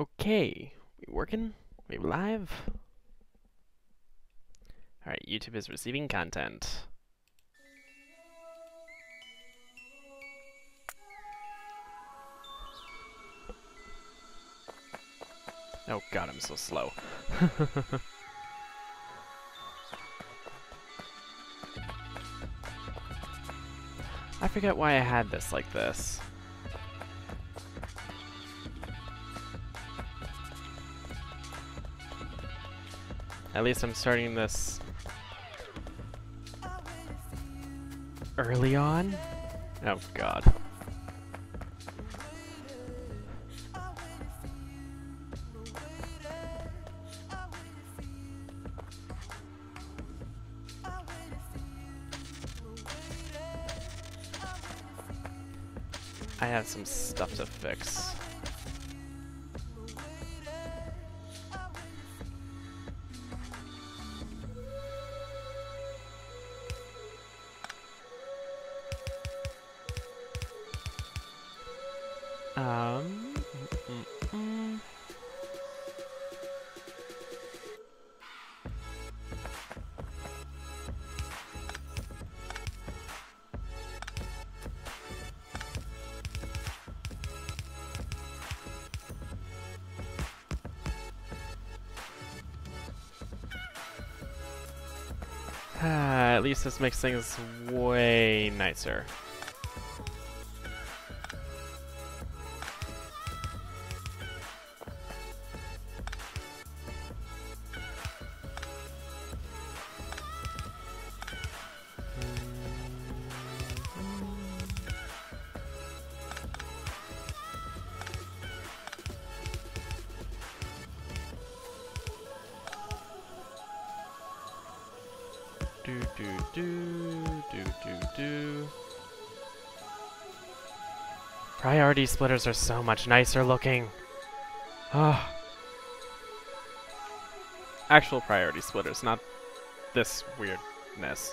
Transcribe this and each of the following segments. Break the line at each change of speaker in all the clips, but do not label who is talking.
Okay, we working? We live? Alright, YouTube is receiving content. Oh god, I'm so slow. I forget why I had this like this. At least I'm starting this early on? Oh god. I have some stuff to fix. Um, mm, mm, mm. At least this makes things way nicer. Do. Priority splitters are so much nicer looking. Ah. Actual priority splitters, not this weirdness.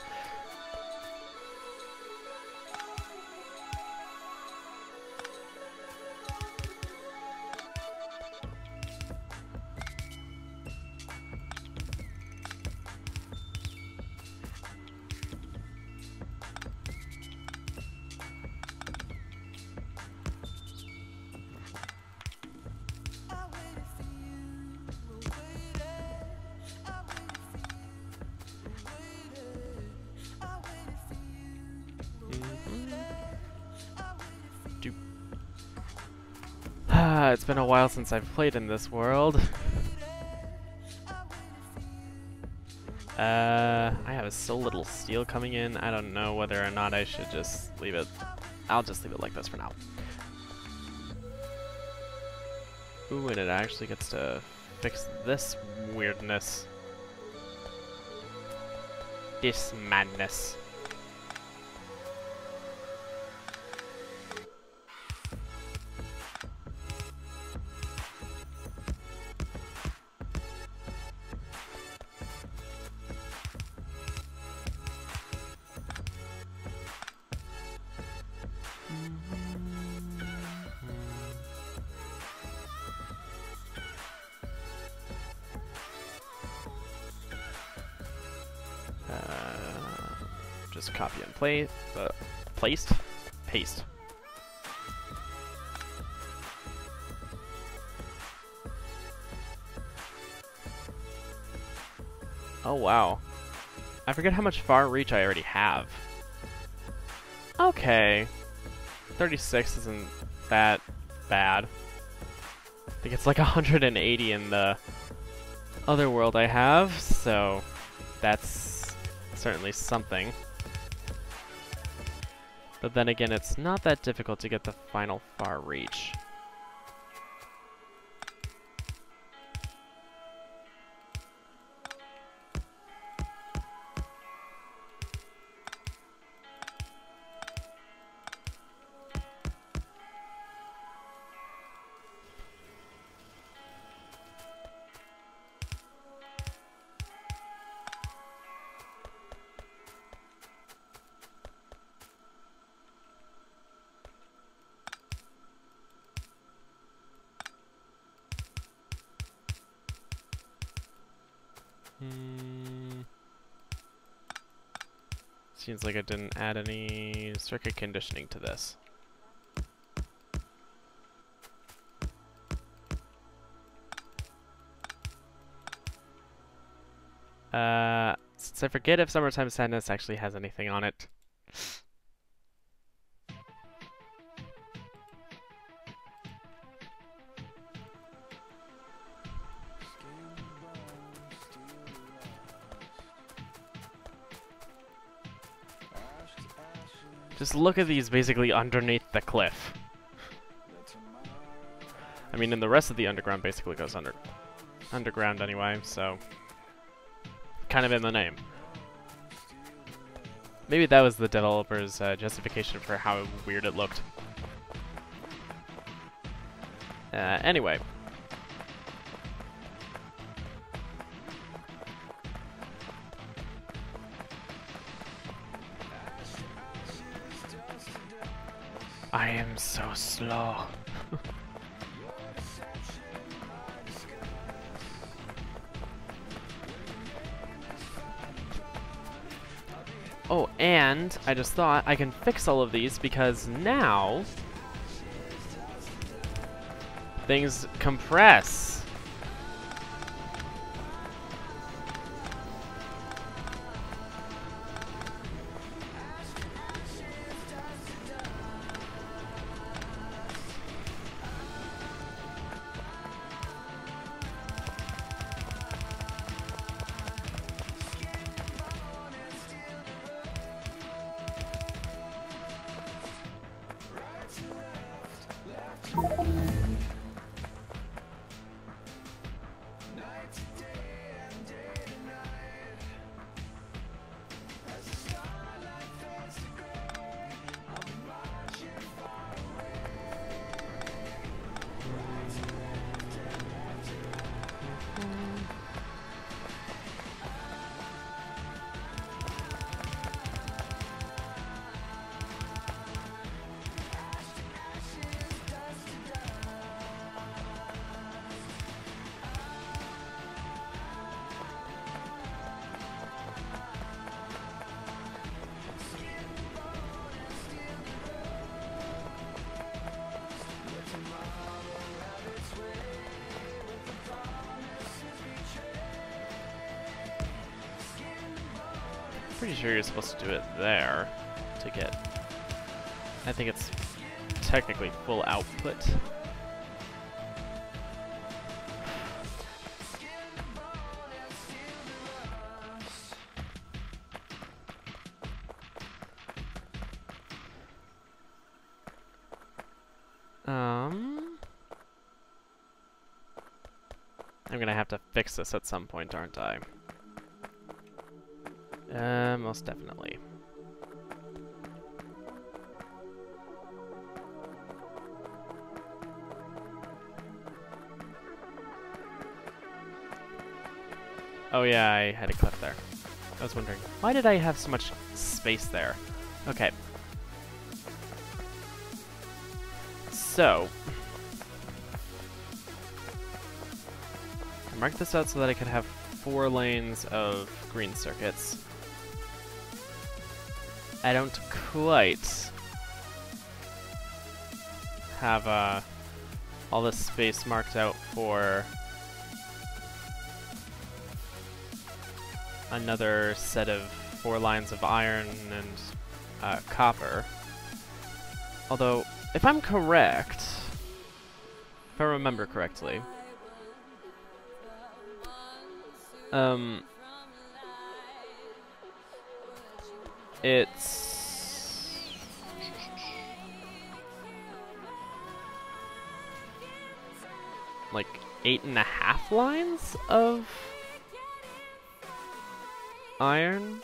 It's been a while since I've played in this world. I have so little steel coming in, I don't know whether or not I should just leave it. I'll just leave it like this for now. Ooh, and it actually gets to fix this weirdness. This madness. Just copy and paste. Oh wow. I forget how much far reach I already have. Okay. 36 isn't that bad. I think it's like 180 in the other world I have, so that's certainly something. But then again, it's not that difficult to get the final far reach. Seems like I didn't add any circuit conditioning to this. Since I forget if Summertime Sadness actually has anything on it. Just look at these basically underneath the cliff. I mean, and the rest of the underground basically goes underground anyway, so kind of in the name. Maybe that was the developer's justification for how weird it looked. Anyway. I am so slow. Oh, and I just thought I can fix all of these because now things compress. Pretty sure you're supposed to do it there to get, I think it's technically full output. I'm gonna have to fix this at some point, aren't I? Most definitely. Oh yeah, I had a clip there. I was wondering, why did I have so much space there? Okay. So, I marked this out so that I could have 4 lanes of green circuits. I don't quite have all this space marked out for another set of 4 lines of iron and copper. Although, if I'm correct, if I remember correctly, it's like 8.5 lines of iron.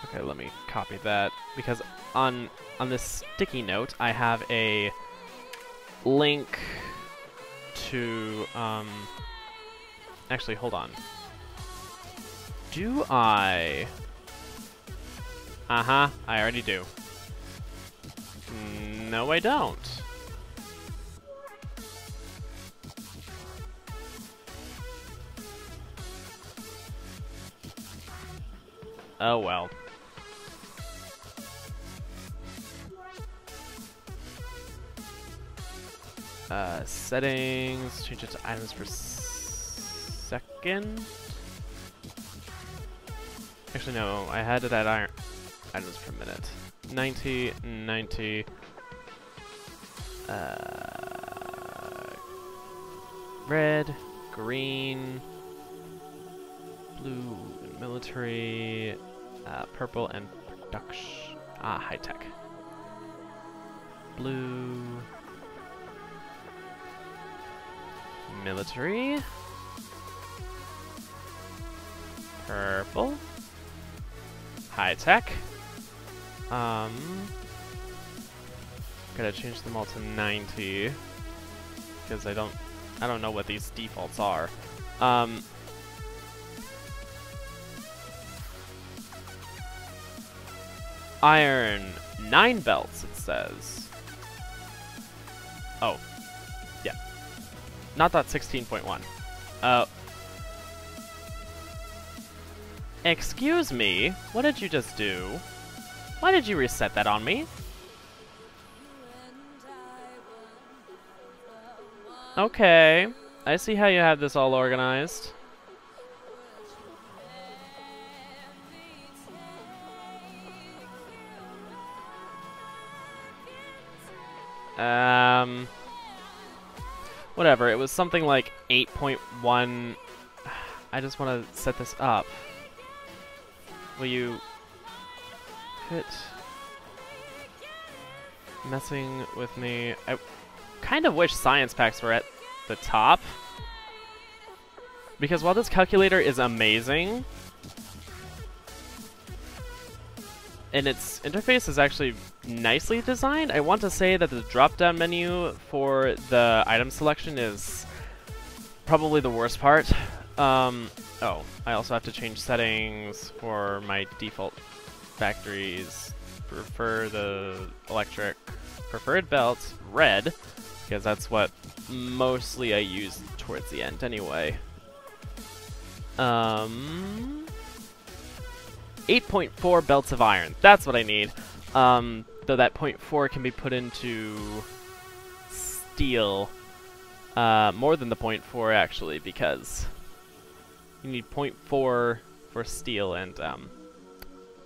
Okay, let me copy that because on this sticky note I have a link to actually hold on. Do I? I already do. No, I don't. Oh well. Settings, change it to items per second. Actually, no, I had it at items per minute. 90, 90. Red, green, blue, military, purple, and production. High tech. Blue. Military. Purple. High tech. Gotta change them all to 90 because I don't know what these defaults are. Iron 9 belts, it says. Oh, yeah. Not that 16.1. Excuse me, what did you just do? Why did you reset that on me? Okay, I see how you have this all organized. Whatever, it was something like 8.1. I just want to set this up. Will you quit messing with me? I kind of wish science packs were at the top, because while this calculator is amazing and its interface is actually nicely designed, I want to say that the drop-down menu for the item selection is probably the worst part. Oh, I also have to change settings for my default factories. Prefer the electric preferred belt red, because that's what mostly I use towards the end anyway. 8.4 belts of iron. That's what I need. Though that 0.4 can be put into steel. More than the 0.4 actually, because you need 0.4 for steel and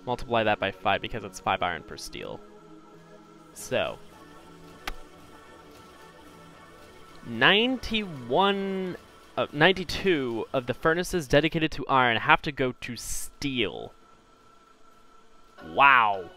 multiply that by 5 because it's 5 iron per steel. So 92 of the furnaces dedicated to iron have to go to steel. Wow.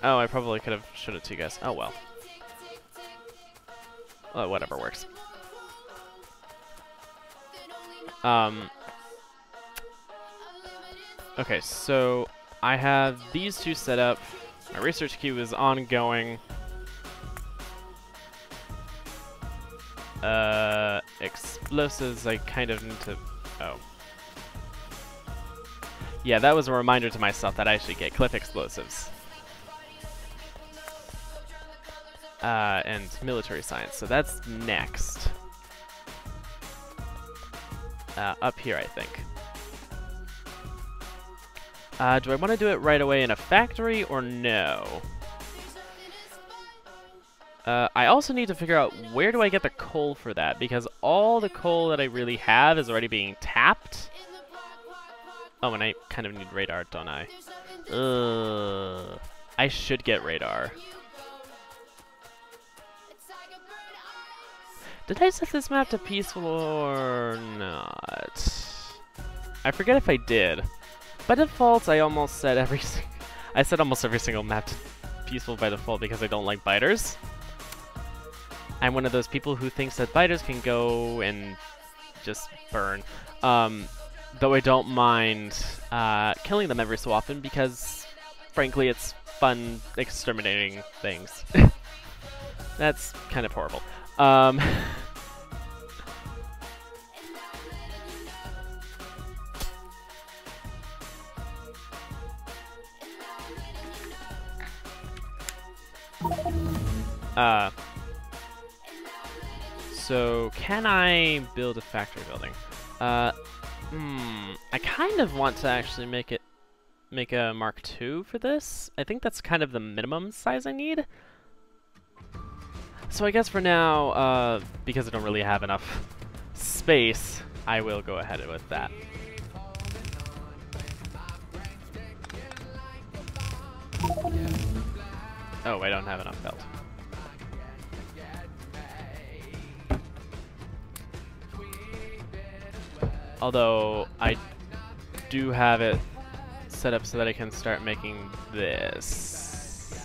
Oh, I probably could have showed it to you guys. Oh well. Oh, whatever works. Okay, so I have these two set up. My research queue is ongoing. Explosives, I kind of need to... Oh. Yeah, that was a reminder to myself that I should get cliff explosives. And military science, so that's next. Up here, I think. Do I want to do it right away in a factory or no? I also need to figure out where do I get the coal for that, because all the coal that I really have is already being tapped. Oh, and I kind of need radar, don't I? I should get radar. Did I set this map to peaceful or not? I forget if I did. By default, I almost set I set almost every single map to peaceful by default because I don't like biters. I'm one of those people who thinks that biters can go and just burn. Though I don't mind killing them every so often because, frankly, it's fun exterminating things. That's kind of horrible. So can I build a factory building? I kind of want to actually make a Mark II for this. I think that's kind of the minimum size I need. So I guess for now, because I don't really have enough space, I will go ahead with that. Oh, I don't have enough felt. Although, I do have it set up so that I can start making this.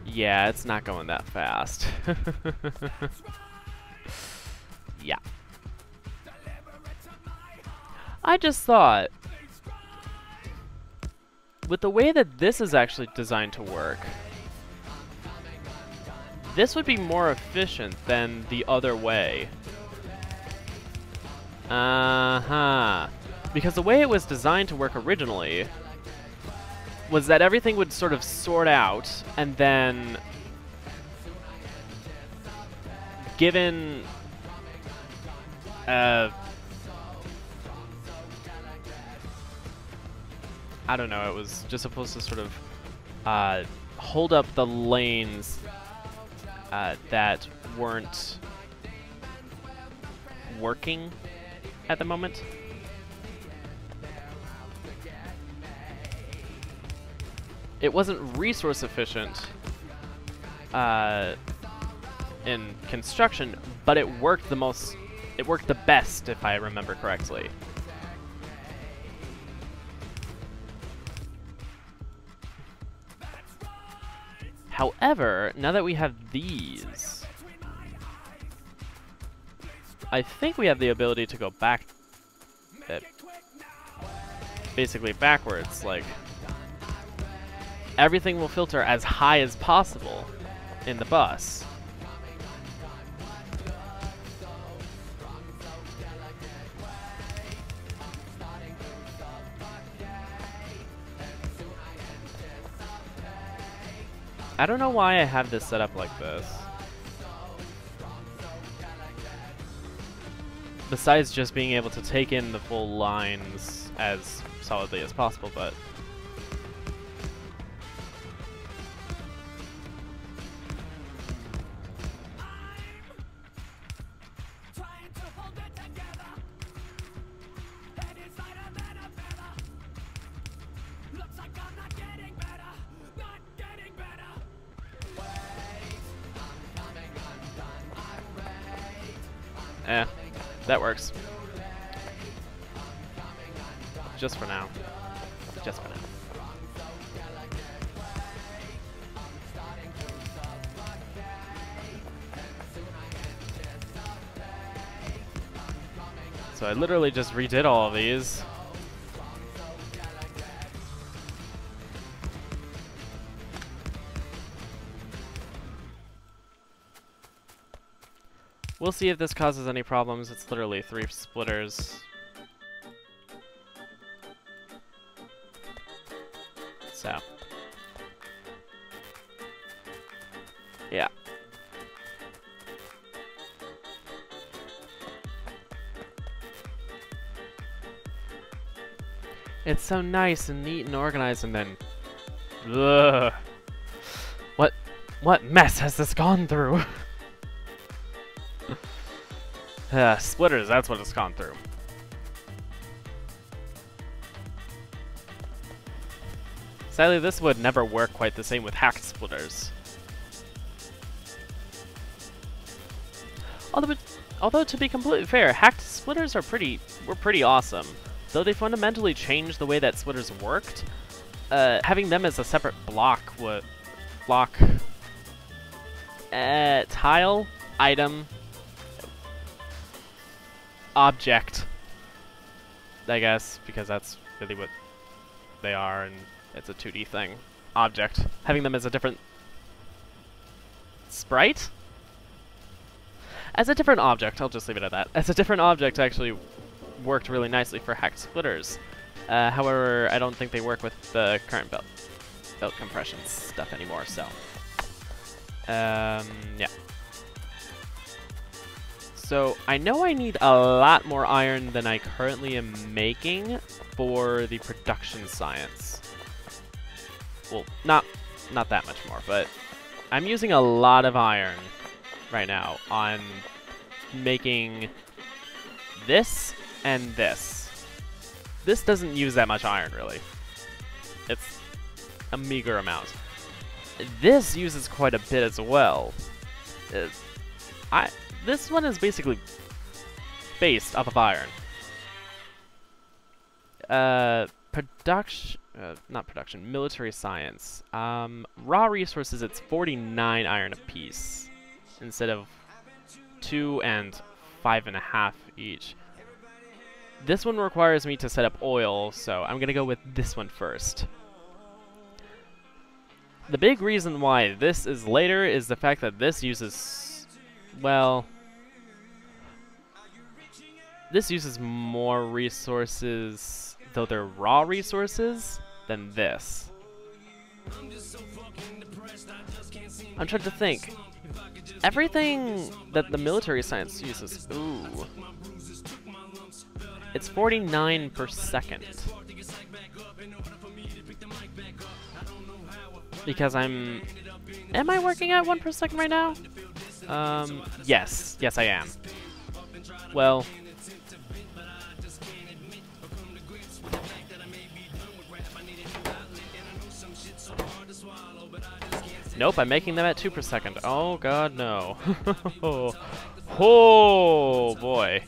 Yeah, it's not going that fast. Yeah. I just thought, with the way that this is actually designed to work, this would be more efficient than the other way. Because the way it was designed to work originally was that everything would sort of sort out, and then given I don't know, it was just supposed to sort of hold up the lanes that weren't working at the moment. It wasn't resource efficient in construction, but it worked the best, if I remember correctly. However, now that we have these, I think we have the ability to go back, basically backwards, like everything will filter as high as possible in the bus. I don't know why I have this set up like this. Besides just being able to take in the full lines as solidly as possible, but that works. Just for now. Just for now. So I literally just redid all of these. We'll see if this causes any problems. It's literally 3 splitters. So. Yeah. It's so nice and neat and organized, and then... Ugh. What mess has this gone through? Splitters, that's what it's gone through. Sadly, this would never work quite the same with hacked splitters. Although to be completely fair, hacked splitters were pretty awesome. Though they fundamentally changed the way that splitters worked, having them as a separate tile, item, object, I guess, because that's really what they are, and it's a 2D thing. Object. Having them as a different sprite? As a different object, I'll just leave it at that. As a different object actually worked really nicely for hacked splitters. However, I don't think they work with the current build. belt compression stuff anymore, so. Yeah. So, I know I need a lot more iron than I currently am making for the production science. Well, not that much more, but I'm using a lot of iron right now on making this and this. This doesn't use that much iron, really. It's a meager amount. This uses quite a bit as well. This one is basically based off of iron. Military science. Raw resources, it's 49 iron apiece, instead of 2 and 5.5 each. This one requires me to set up oil, so I'm gonna go with this one first. The big reason why this is later is the fact that this uses, well, this uses more resources, though they're raw resources, than this. I'm trying to think. Everything that the military science uses, ooh, it's 49 per second. Because am I working at 1 per second right now? Yes, I am. Well, nope, I'm making them at 2 per second. Oh god, no. Oh boy.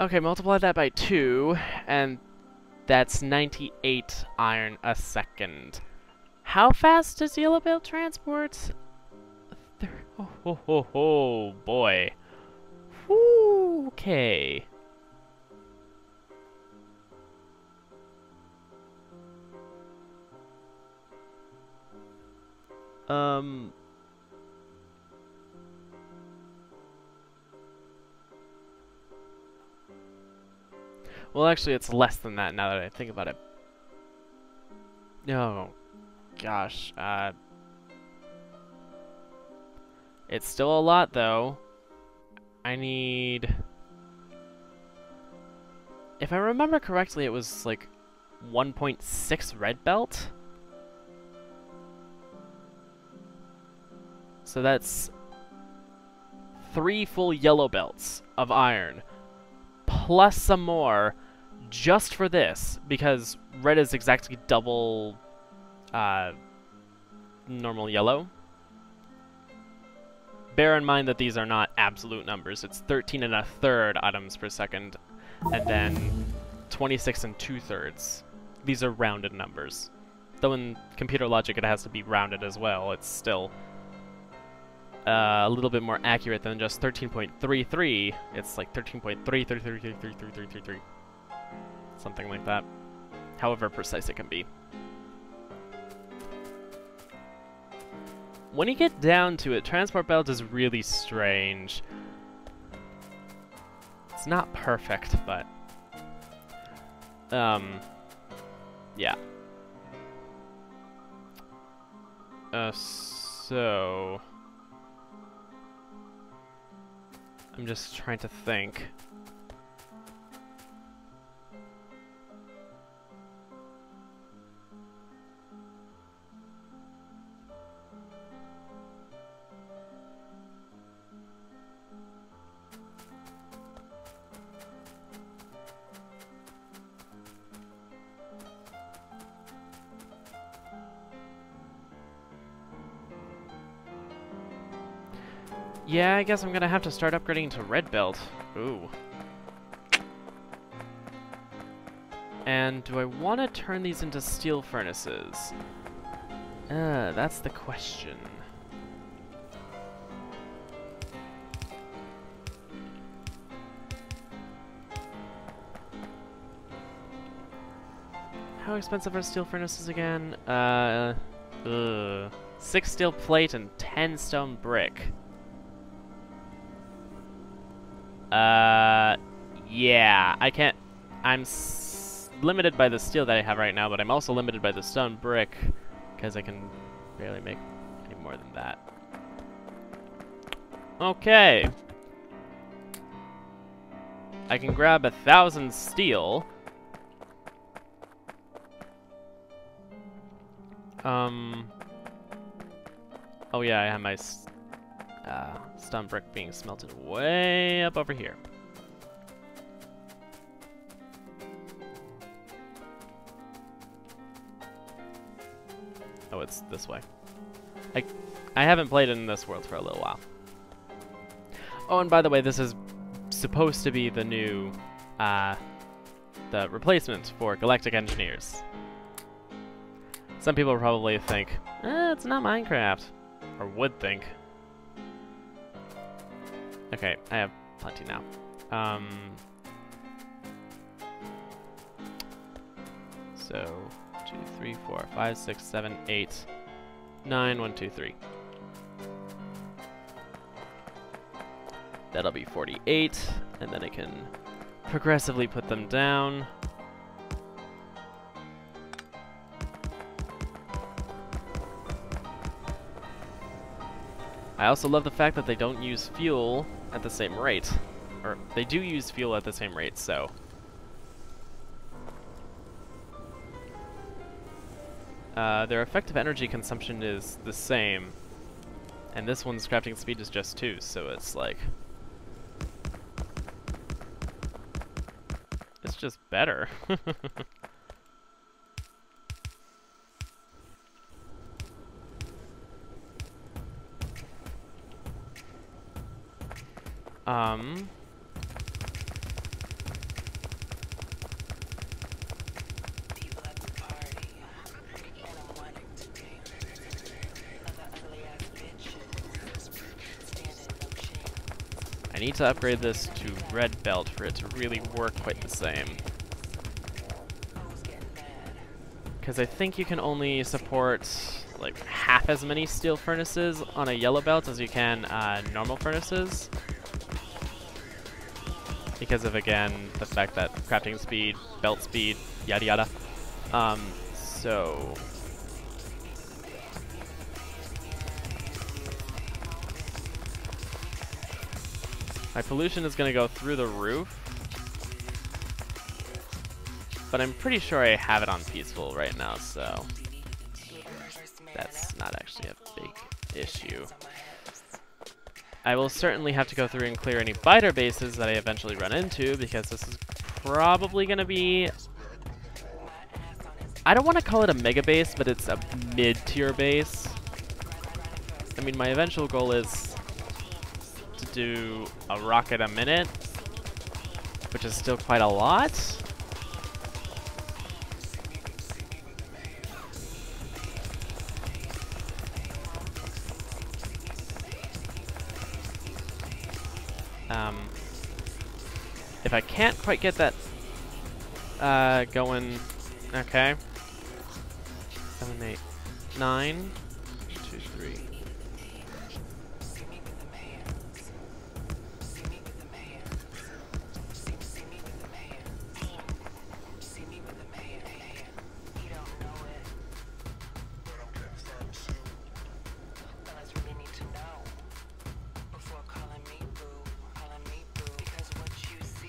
Okay, multiply that by 2, and that's 98 iron a second. How fast does yellow belt transport? Oh boy. Whew, okay. Well, actually, it's less than that now that I think about it. Oh, gosh. It's still a lot, though. I need... If I remember correctly, it was like 1.6 red belt. So that's 3 full yellow belts of iron, plus some more just for this, because red is exactly double normal yellow. Bear in mind that these are not absolute numbers. It's 13 1/3 items per second, and then 26 2/3. These are rounded numbers. Though in computer logic it has to be rounded as well, it's still a little bit more accurate than just 13.33. It's like 13.333333333. Something like that. However precise it can be. When you get down to it, transport belt is really strange. It's not perfect, but yeah. So I'm just trying to think. Yeah, I guess I'm gonna have to start upgrading to red belt. Ooh. And do I want to turn these into steel furnaces? That's the question. How expensive are steel furnaces again? 6 steel plate and 10 stone brick. Yeah, I can't. I'm limited by the steel that I have right now, but I'm also limited by the stone brick because I can barely make any more than that. Okay. I can grab 1,000 steel. Oh yeah, I have my stone brick being smelted way up over here. Oh, it's this way. I haven't played in this world for a little while. Oh, and by the way, this is supposed to be the new, the replacement for Galactic Engineers. Some people probably think, it's not Minecraft. Or would think. Okay, I have plenty now. So, 2, 3, 4, 5, 6, 7, 8, 9, 1, 2, 3. That'll be 48, and then I can progressively put them down. I also love the fact that they don't use fuel at the same rate. Or, they do use fuel at the same rate, so... their effective energy consumption is the same. And this one's crafting speed is just 2, so it's like... it's just better. I need to upgrade this to red belt for it to really work quite the same. Because I think you can only support like half as many steel furnaces on a yellow belt as you can normal furnaces. Because of, again, the fact that crafting speed, belt speed, yada yada. So... my pollution is going to go through the roof. But I'm pretty sure I have it on peaceful right now, so... that's not actually a big issue. I will certainly have to go through and clear any biter bases that I eventually run into, because this is probably going to be... I don't want to call it a mega base, but it's a mid-tier base. I mean, my eventual goal is to do a rocket a minute, which is still quite a lot. If I can't quite get that going, okay. 7, 8, 9, 2, 3.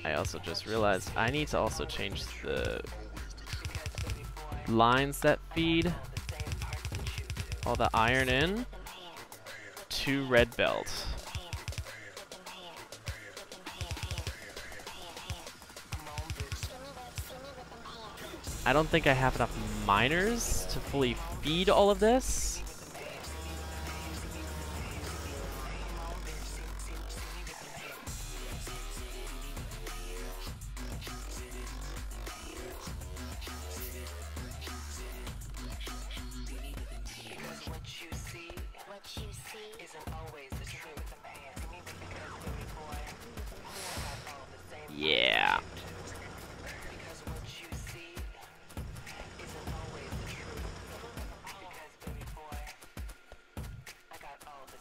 I also just realized I need to also change the lines that feed all the iron in to red belt. I don't think I have enough miners to fully feed all of this. Yeah.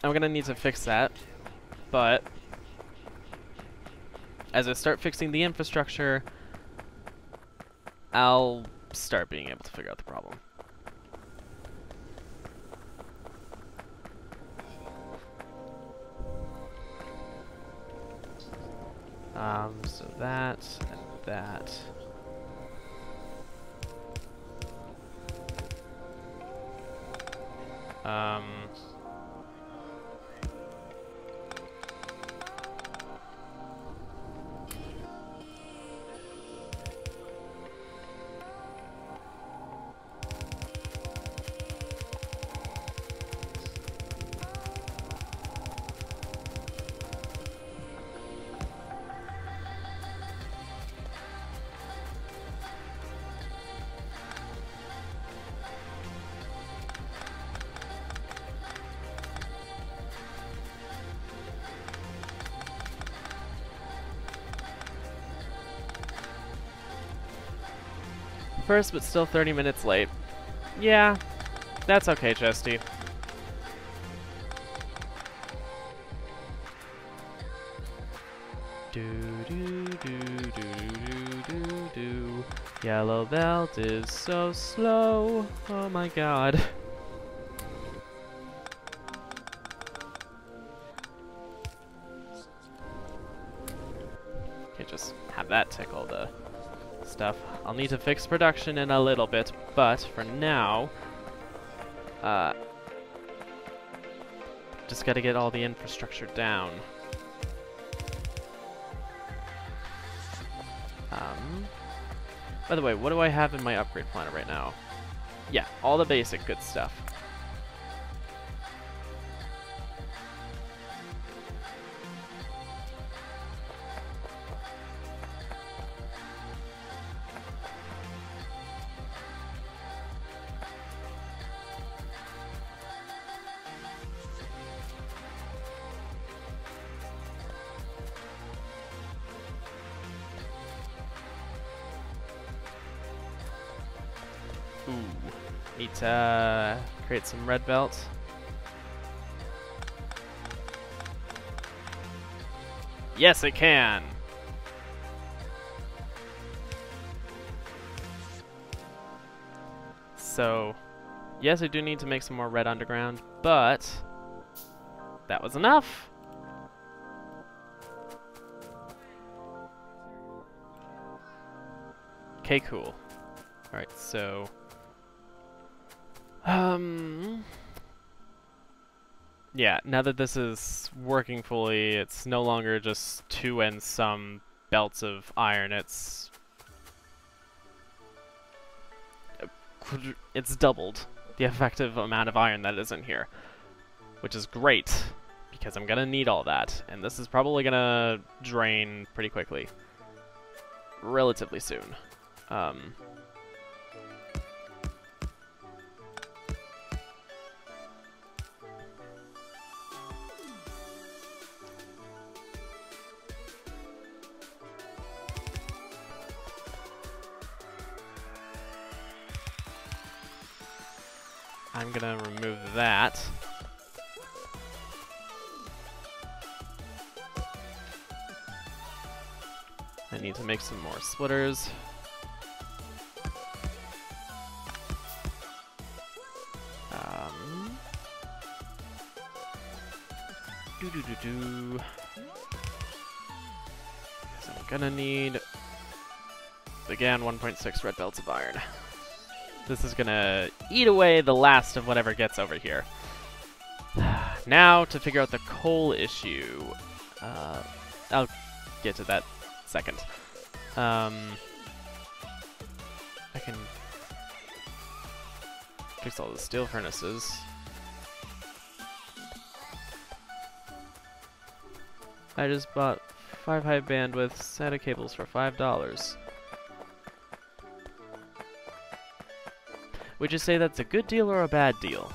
I'm gonna need to fix that, but as I start fixing the infrastructure, I'll start being able to figure out the problem. So that and that. First, but still 30 minutes late. Yeah, that's okay, Chesty. Do do do do do do do. Yellow belt is so slow. Oh my god. Okay, just have that tickle the stuff. I'll need to fix production in a little bit, but for now, just gotta get all the infrastructure down. By the way, what do I have in my upgrade planner right now? Yeah, all the basic good stuff. Ooh, need to create some red belt. Yes, it can! So, yes, I do need to make some more red underground, but that was enough! Okay, cool. Alright, so yeah, now that this is working fully, it's no longer just 2 and some belts of iron, it's doubled the effective amount of iron that is in here, which is great, because I'm gonna need all that, and this is probably gonna drain pretty quickly, relatively soon. I'm gonna remove that. I need to make some more splitters. So I'm gonna need, again, 1.6 red belts of iron. This is gonna eat away the last of whatever gets over here. Now, to figure out the coal issue. I'll get to that second. I can fix all the steel furnaces. I just bought 5 high bandwidth SATA cables for $5. Would you say that's a good deal or a bad deal?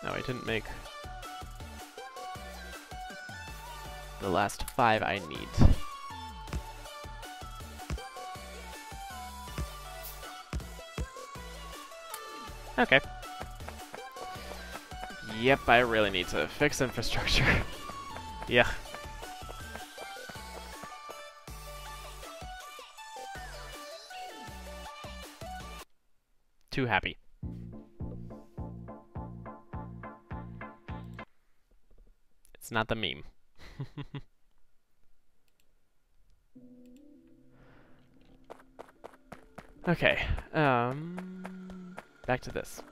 No, I didn't make... The last 5 I need. Okay. Yep, I really need to fix infrastructure. Yeah. Too happy. It's not the meme. Okay, back to this.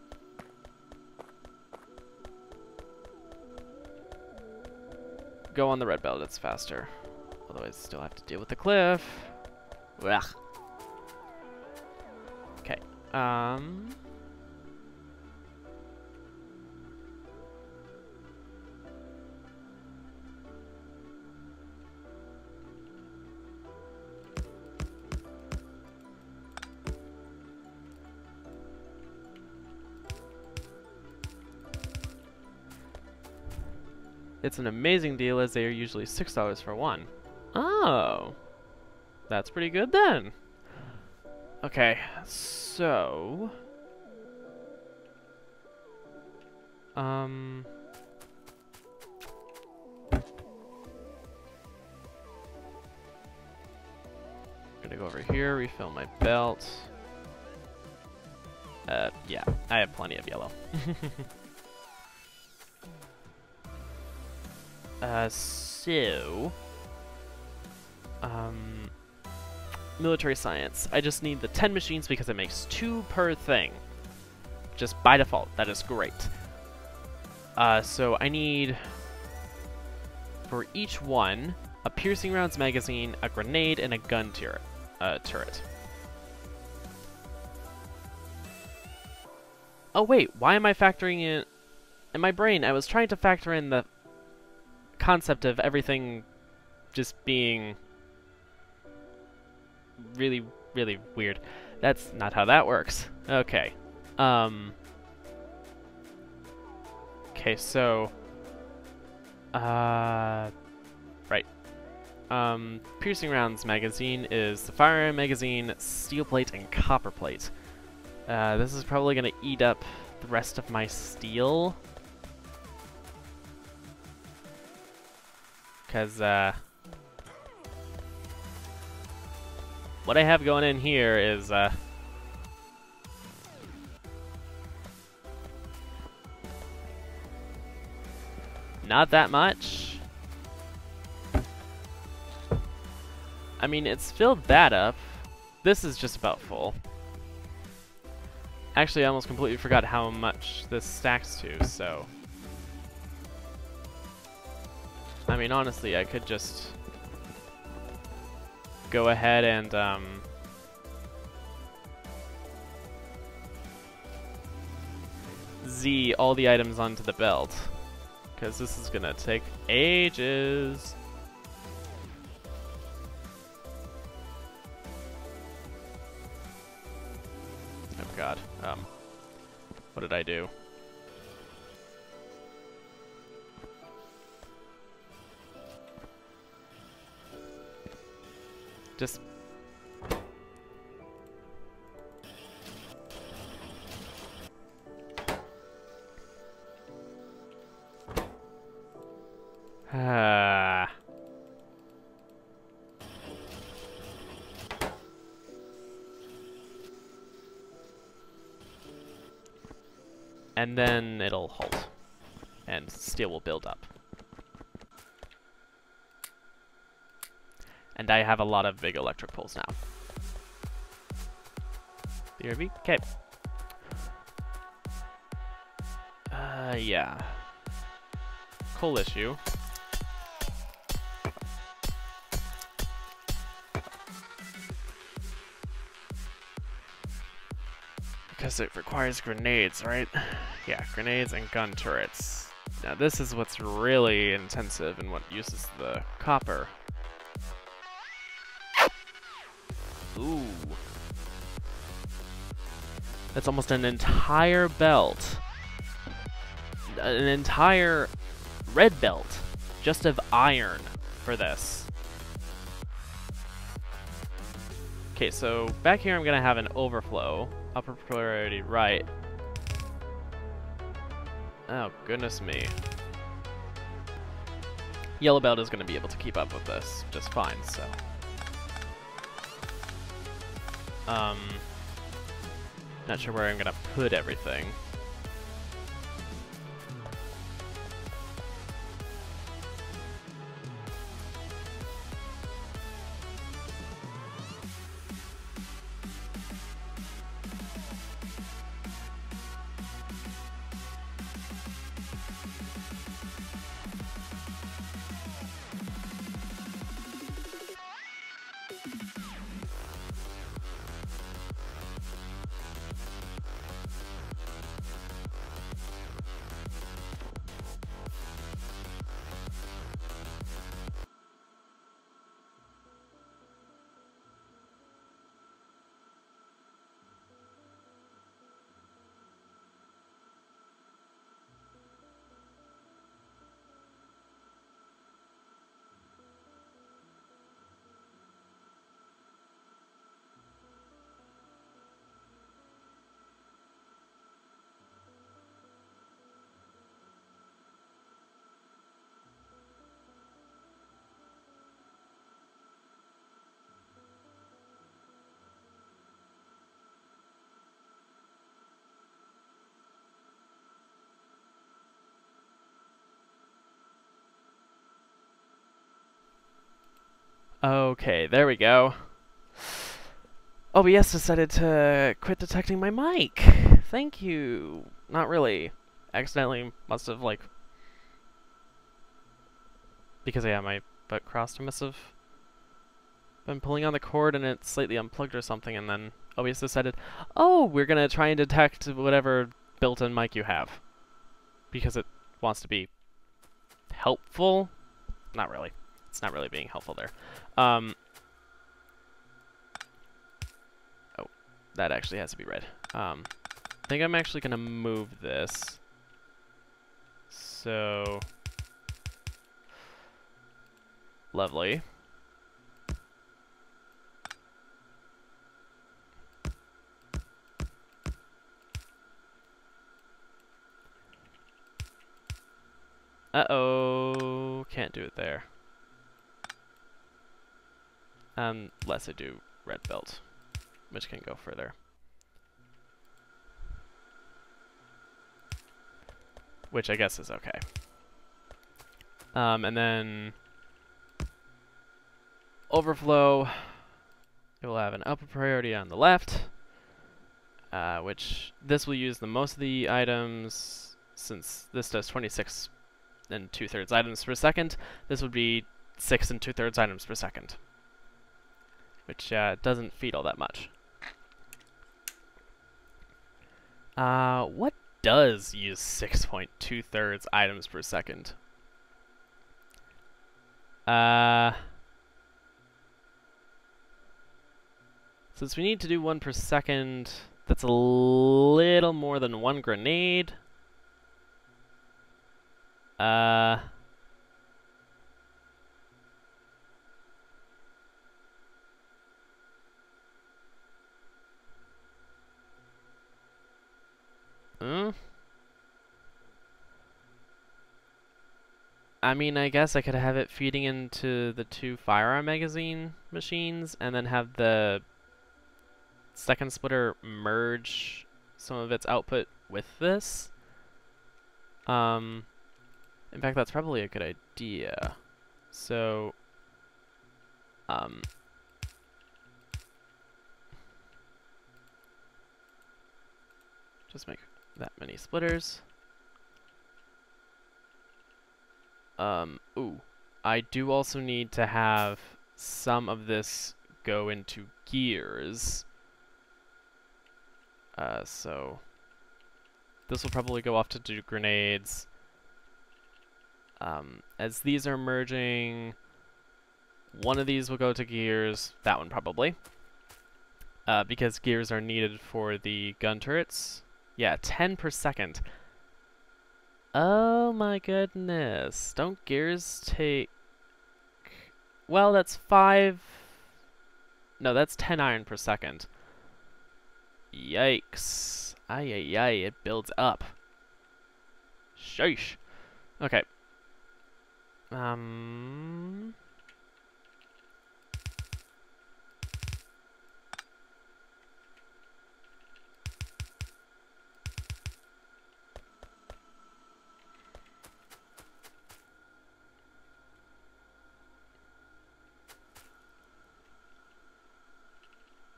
Go on the red belt, it's faster. Otherwise, still have to deal with the cliff. Ugh. Okay, it's an amazing deal as they are usually $6 for one. Oh, that's pretty good then. Okay, so... gonna go over here, refill my belt. Yeah, I have plenty of yellow. Military science. I just need the 10 machines because it makes 2 per thing. Just by default, that is great. So I need, for each one, a piercing rounds magazine, a grenade, and a gun turret. Oh wait, why am I factoring in my brain? I was trying to factor in the concept of everything just being really, really weird. That's not how that works. Okay. Okay, so... right. Piercing rounds magazine is the firearm magazine, steel plate, and copper plate. This is probably gonna eat up the rest of my steel. Because, what I have going in here is, not that much. I mean, it's filled that up. This is just about full. Actually, I almost completely forgot how much this stacks to, so... I mean, honestly, I could just go ahead and, Z all the items onto the belt, because this is gonna take ages. Oh god, what did I do? Just... And then it'll halt, and steel will build up. And I have a lot of big electric poles now. BRB? Okay. Yeah. Coal issue. Because it requires grenades, right? Yeah, grenades and gun turrets. Now this is what's really intensive and what uses the copper. Ooh. That's almost an entire belt. An entire red belt. Just of iron. for this. Okay, so back here I'm gonna have an overflow. Upper priority right. Oh, goodness me. Yellow belt is gonna be able to keep up with this just fine, so. Not sure where I'm gonna put everything. Okay, there we go. OBS decided to quit detecting my mic. Thank you. Not really. Accidentally must have, like... Because, yeah, my butt crossed. I must have been pulling on the cord and it slightly unplugged or something, and then OBS decided, oh, we're gonna try and detect whatever built-in mic you have. Because it wants to be helpful. Not really. It's not really being helpful there. Oh, that actually has to be red. I think I'm actually gonna move this. So... Lovely. Uh-oh, can't do it there. Unless I do red belt, which can go further. Which I guess is okay. And then overflow, it will have an upper priority on the left, which this will use the most of the items, since this does 26 and 2/3 items per second. This would be 6 and 2/3 items per second, which doesn't feed all that much. What does use 6.2/3 items per second? Since we need to do 1 per second, that's a little more than 1 grenade. I mean, I guess I could have it feeding into the 2 firearm magazine machines, and then have the second splitter merge some of its output with this. In fact, that's probably a good idea. So, just make that many splitters. Ooh, I do also need to have some of this go into gears. So this will probably go off to do grenades. As these are merging, one of these will go to gears, that one probably. Because gears are needed for the gun turrets. Yeah, 10 per second. Oh my goodness. Don't gears take... well, that's 5... No, that's 10 iron per second. Yikes. Ay, ay, ay, it builds up. Sheesh. Okay.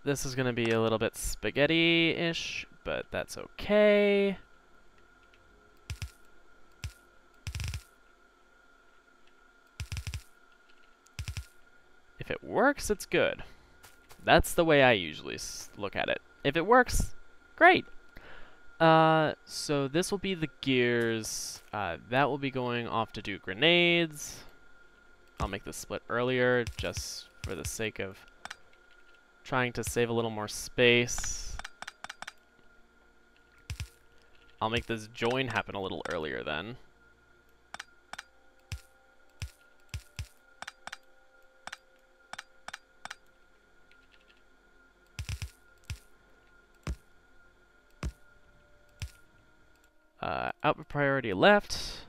This is gonna be a little bit spaghetti-ish, but that's okay. If it works, it's good. That's the way I usually look at it. If it works, great. So this will be the gears. That will be going off to do grenades. I'll make this split earlier, just for the sake of trying to save a little more space. I'll make this join happen a little earlier then. Output priority left.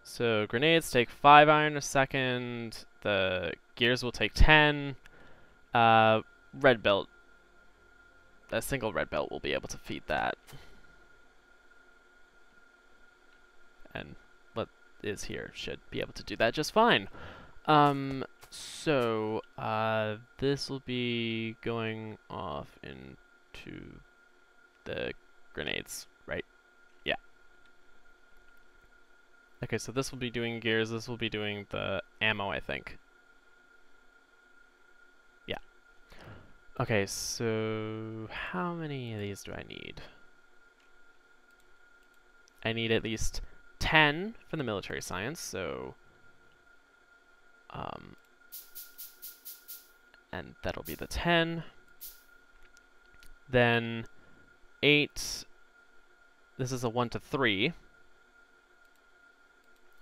So grenades take 5 iron a second. The gears will take 10. Red belt. A single red belt will be able to feed that. And what is here should be able to do that just fine. So this will be going off into the grenades, right? Yeah. Okay, so this will be doing gears, this will be doing the ammo, I think. Yeah. Okay, so how many of these do I need? I need at least 10 for the military science, so and that'll be the 10. Then 8. This is a 1 to 3.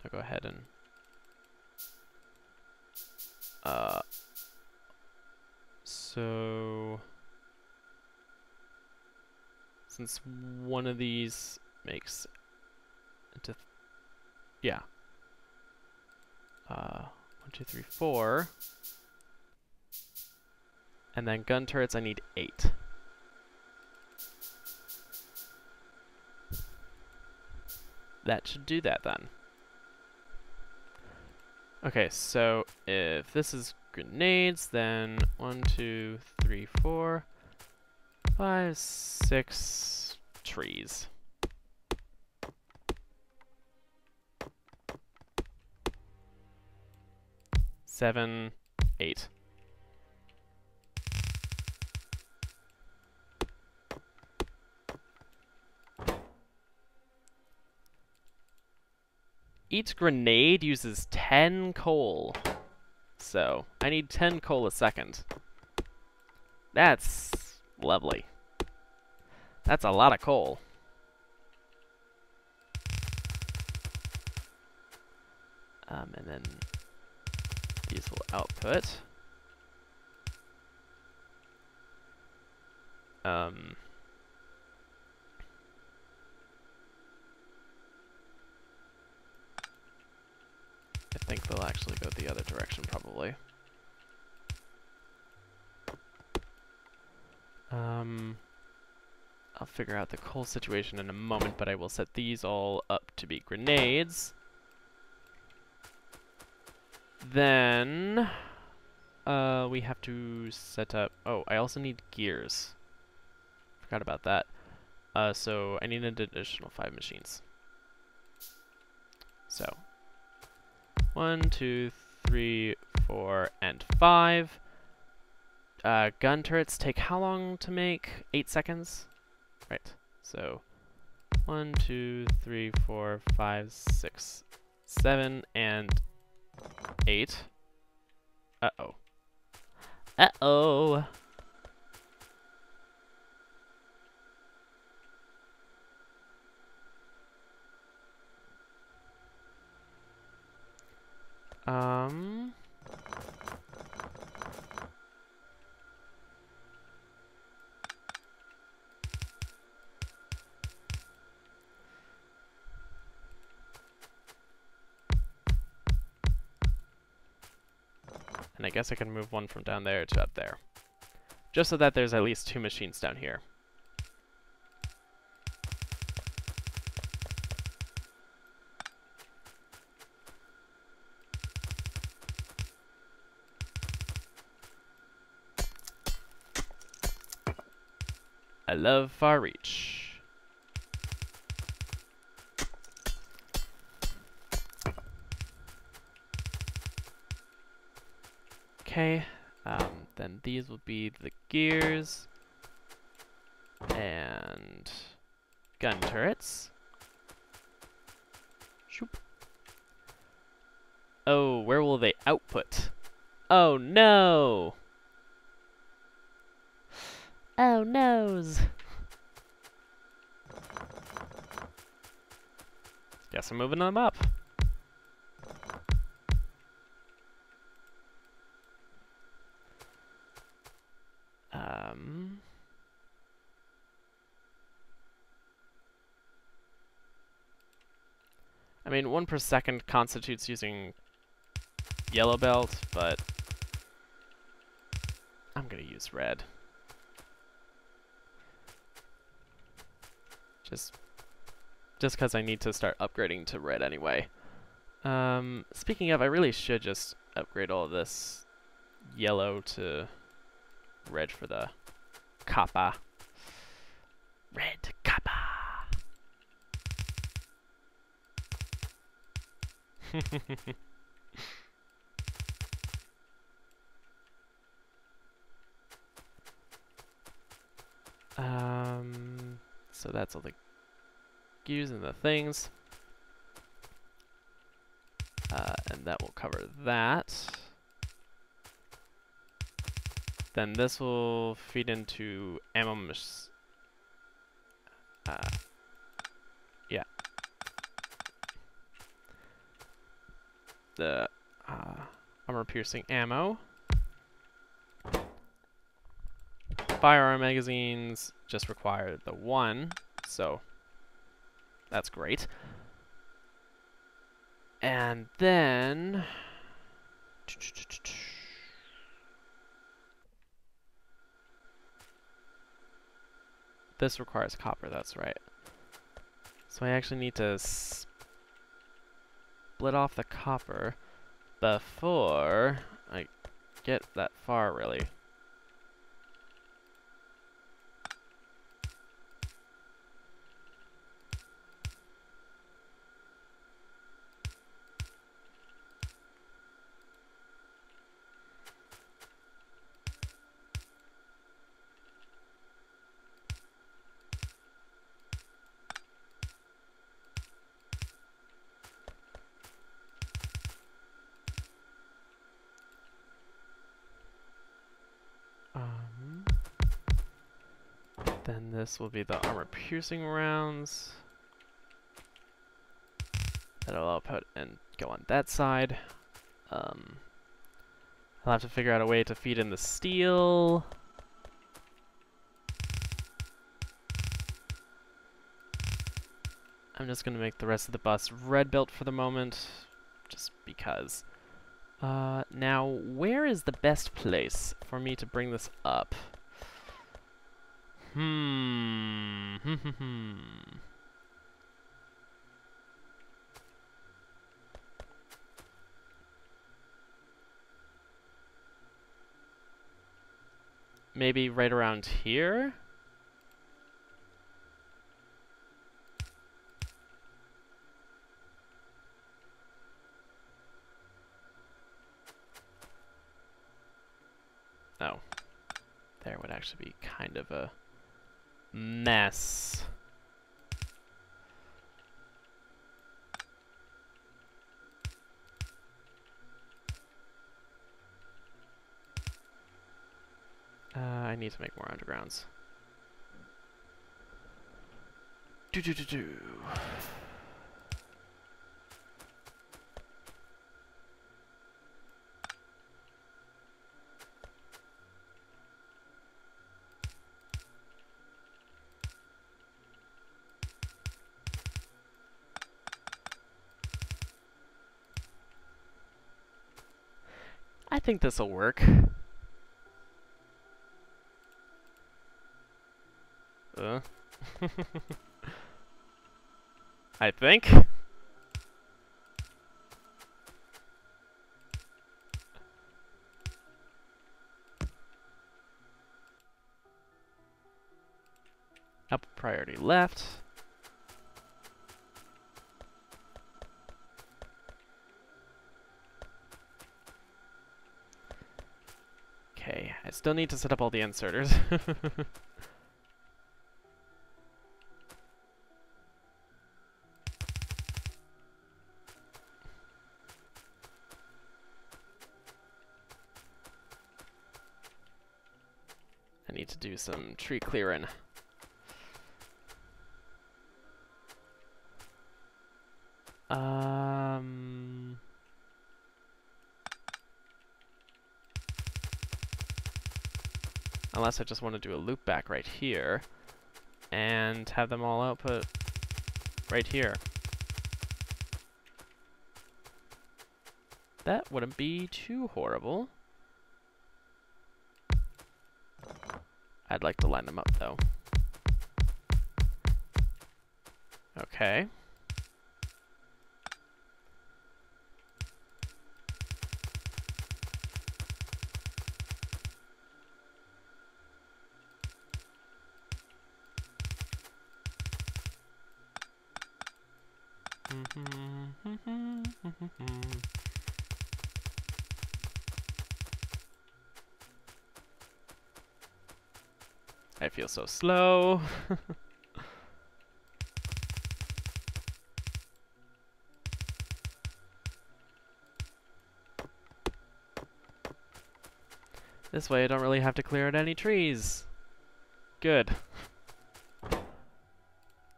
I'll go ahead and so since one of these makes into yeah 1, 2, 3, 4, and then gun turrets I need 8. That should do that then. Okay, so if this is grenades, then 1, 2, 3, 4, 5, 6 trees. 7, 8. Each grenade uses 10 coal. So, I need 10 coal a second. That's lovely. That's a lot of coal. And then these will output. I think they'll actually go the other direction, probably. I'll figure out the coal situation in a moment, but I will set these all up to be grenades. Then we have to set up... Oh, I also need gears. Forgot about that. So I need an additional 5 machines. So 1, 2, 3, 4, and 5. Gun turrets take how long to make? 8 seconds? Right. So 1, 2, 3, 4, 5, 6, 7, and 8. Uh-oh. Uh-oh. And I guess I can move one from down there to up there. Just so that there's at least 2 machines down here. I love far reach. Okay, then these will be the gears and gun turrets. Shoop. Oh, where will they output? Oh no! Oh noes! Guess I'm moving them up. I mean, 1 per second constitutes using yellow belt, but I'm gonna use red. Just because I need to start upgrading to red anyway. Speaking of, I really should just upgrade all of this yellow to red for the copper. Red copper. So that's all the gears and the things. And that will cover that. Then this will feed into ammo yeah. The armor-piercing ammo. Firearm magazines just require the 1, so that's great. And then this requires copper, that's right. So I actually need to split off the copper before I get that far, really. Then this will be the armor-piercing rounds. That'll output and go on that side. I'll have to figure out a way to feed in the steel. I'm just gonna make the rest of the bus red built for the moment, just because. Now, where is the best place for me to bring this up? Maybe right around here? Oh. There would actually be kind of a mess. I need to make more undergrounds. Do. I think this'll work. I think. Up priority left. Okay, I still need to set up all the inserters. I need to do some tree clearing. Unless I just want to do a loop back right here and have them all output right here. That wouldn't be too horrible. I'd like to line them up though. Okay. I feel so slow. This way I don't really have to clear out any trees. Good.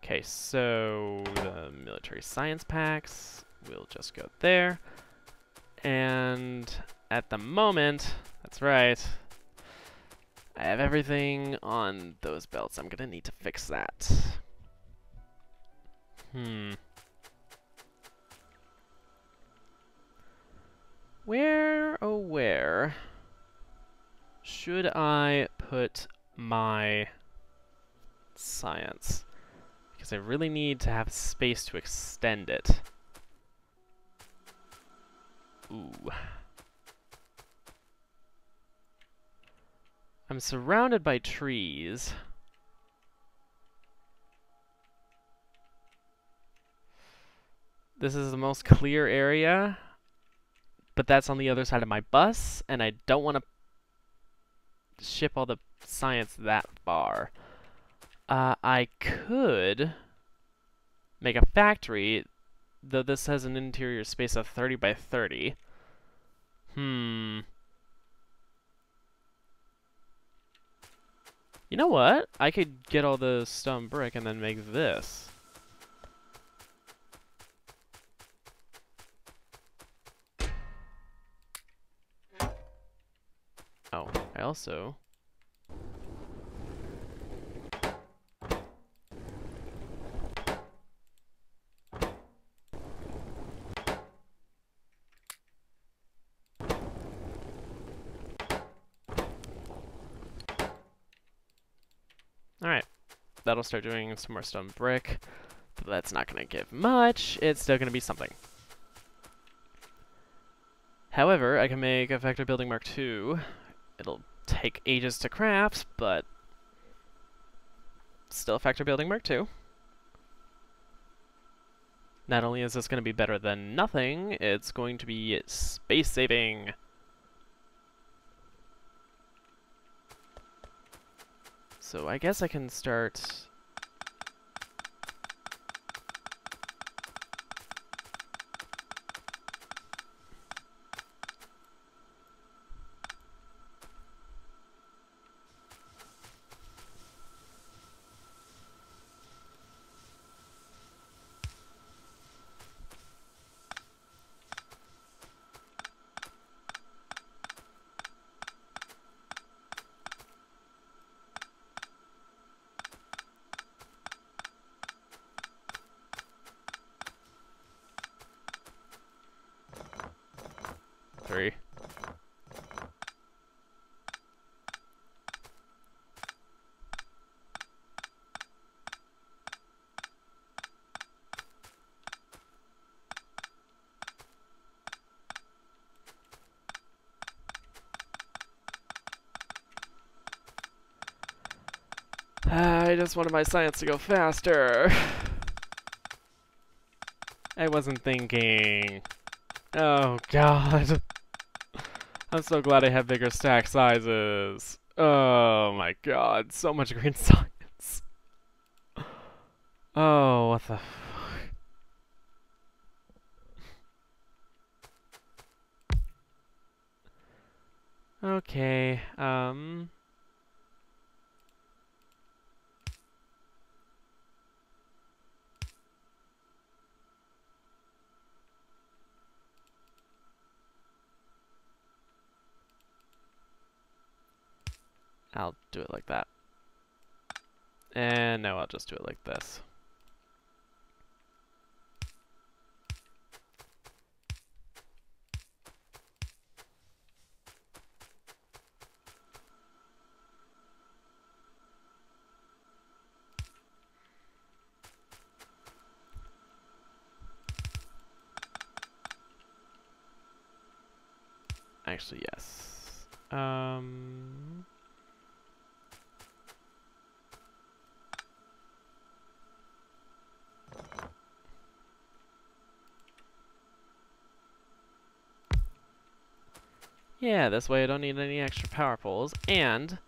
Okay, so the military science packs will just go there. And at the moment, that's right, I have everything on those belts. I'm gonna need to fix that. Where, oh where, should I put my science? Because I really need to have space to extend it. Ooh. I'm surrounded by trees. This is the most clear area, but that's on the other side of my bus, and I don't want to ship all the science that far. I could make a factory, though this has an interior space of 30 by 30. You know what? I could get all the stone brick and then make this. Oh, I also... Alright, that'll start doing some more stone brick. But that's not going to give much. It's still going to be something. However, I can make a factory building Mark II. It'll take ages to craft, but still a factory building Mark II. Not only is this going to be better than nothing, it's going to be space saving. So I guess I can start... I just wanted my science to go faster. I wasn't thinking. Oh god. I'm so glad I have bigger stack sizes. Oh my god, so much green science. Oh, what the fuck. Okay, I'll do it like that. And no, I'll just do it like this. Actually, yes. Yeah, this way I don't need any extra power poles, and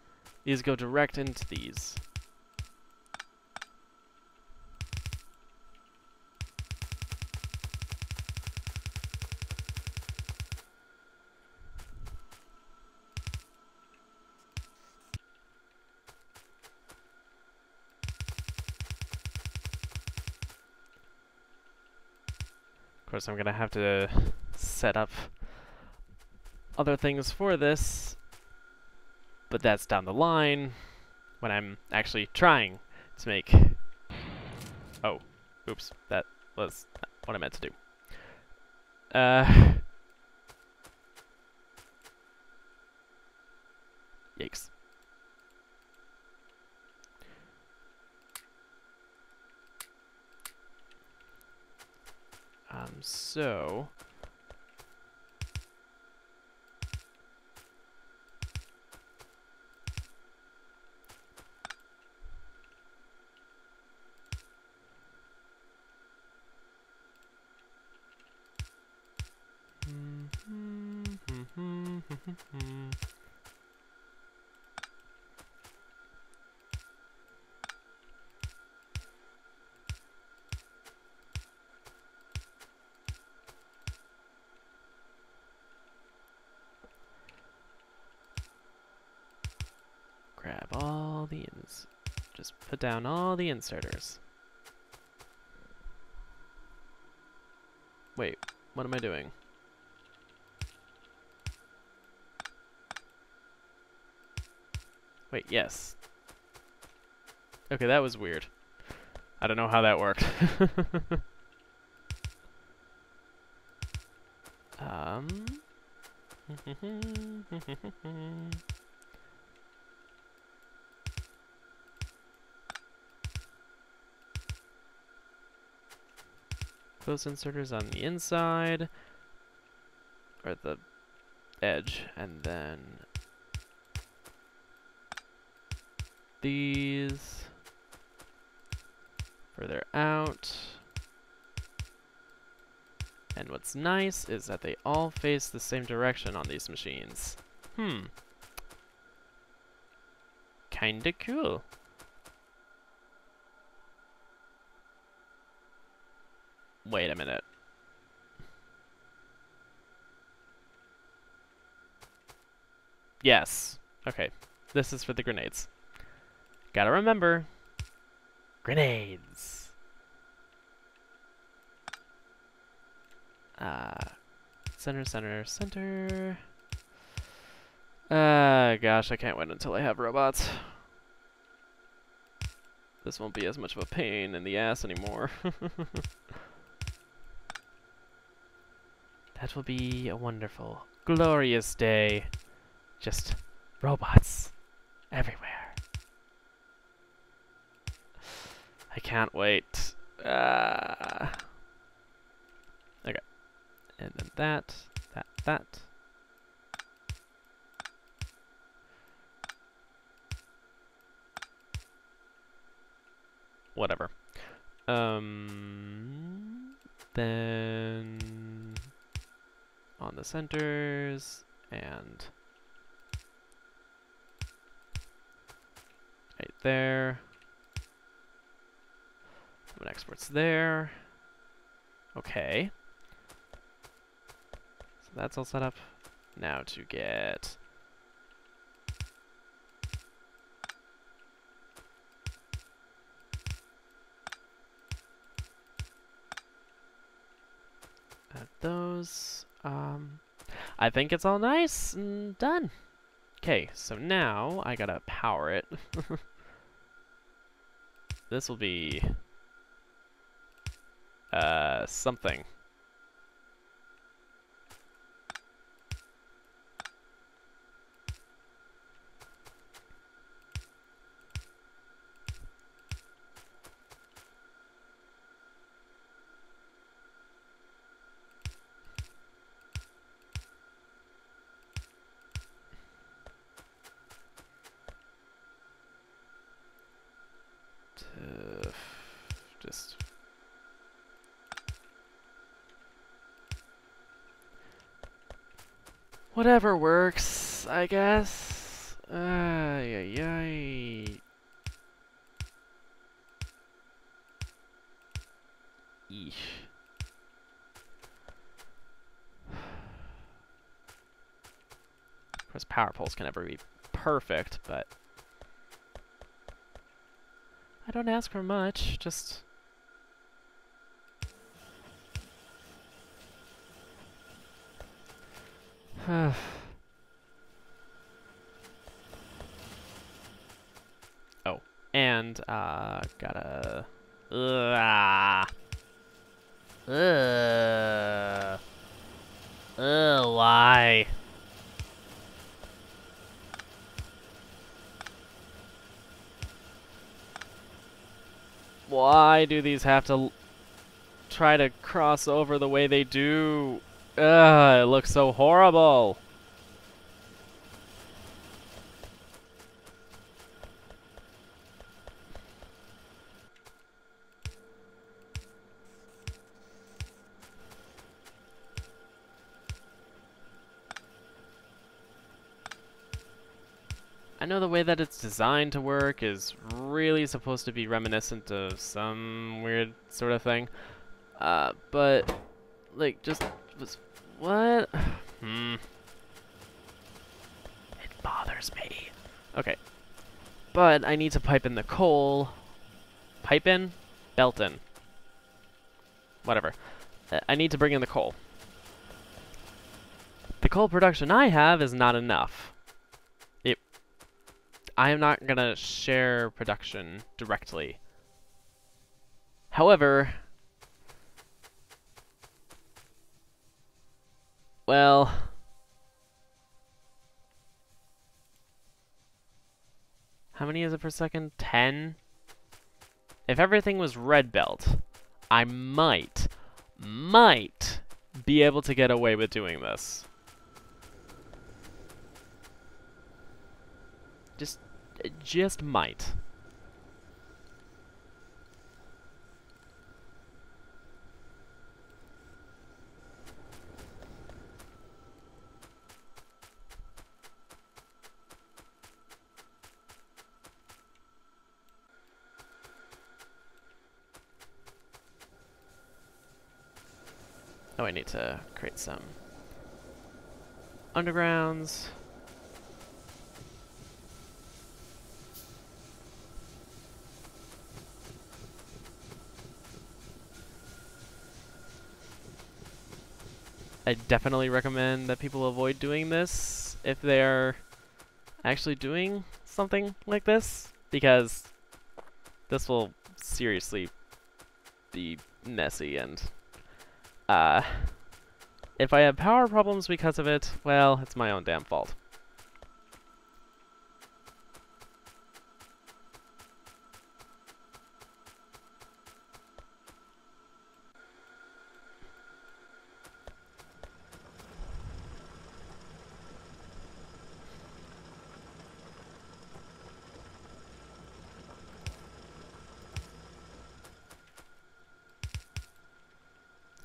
these go direct into these. Of course, I'm gonna have to set up other things for this, but that's down the line when I'm actually trying to make... Oh, oops, that was not what I meant to do. Yikes. So... grab all the just put down all the inserters. Wait, what am I doing? Wait, yes. Okay, that was weird. I don't know how that worked. Close inserters on the inside, or the edge, and then these further out. And what's nice is that they all face the same direction on these machines. Kinda cool. Wait a minute. Yes. Okay. This is for the grenades. Gotta remember. Grenades. Center, center, center. Gosh, I can't wait until I have robots. This won't be as much of a pain in the ass anymore. That will be a wonderful, glorious day. Just robots everywhere. I can't wait. Okay. And then that. whatever. Then on the centers and right there. When exports there. Okay. So that's all set up. Now to get those. I think it's all nice and done. Okay, so now I gotta power it. This will be something. Just whatever works, I guess. Ay, ay, ay. Eesh. Of course, power poles can never be perfect, but I don't ask for much, just oh, and gotta why? Why do these have to try to cross over the way they do? It looks so horrible. I know the way that it's designed to work is really supposed to be reminiscent of some weird sort of thing. But, like, what? It bothers me. Okay. But I need to pipe in the coal. Pipe in? Belt in. Whatever. I need to bring in the coal. The coal production I have is not enough. I am not gonna share production directly. However, well, how many is it per second? 10? If everything was red belt, I might be able to get away with doing this. Just might. Oh, I need to create some undergrounds. I definitely recommend that people avoid doing this if they're actually doing something like this, because this will seriously be messy, and if I have power problems because of it, well, it's my own damn fault.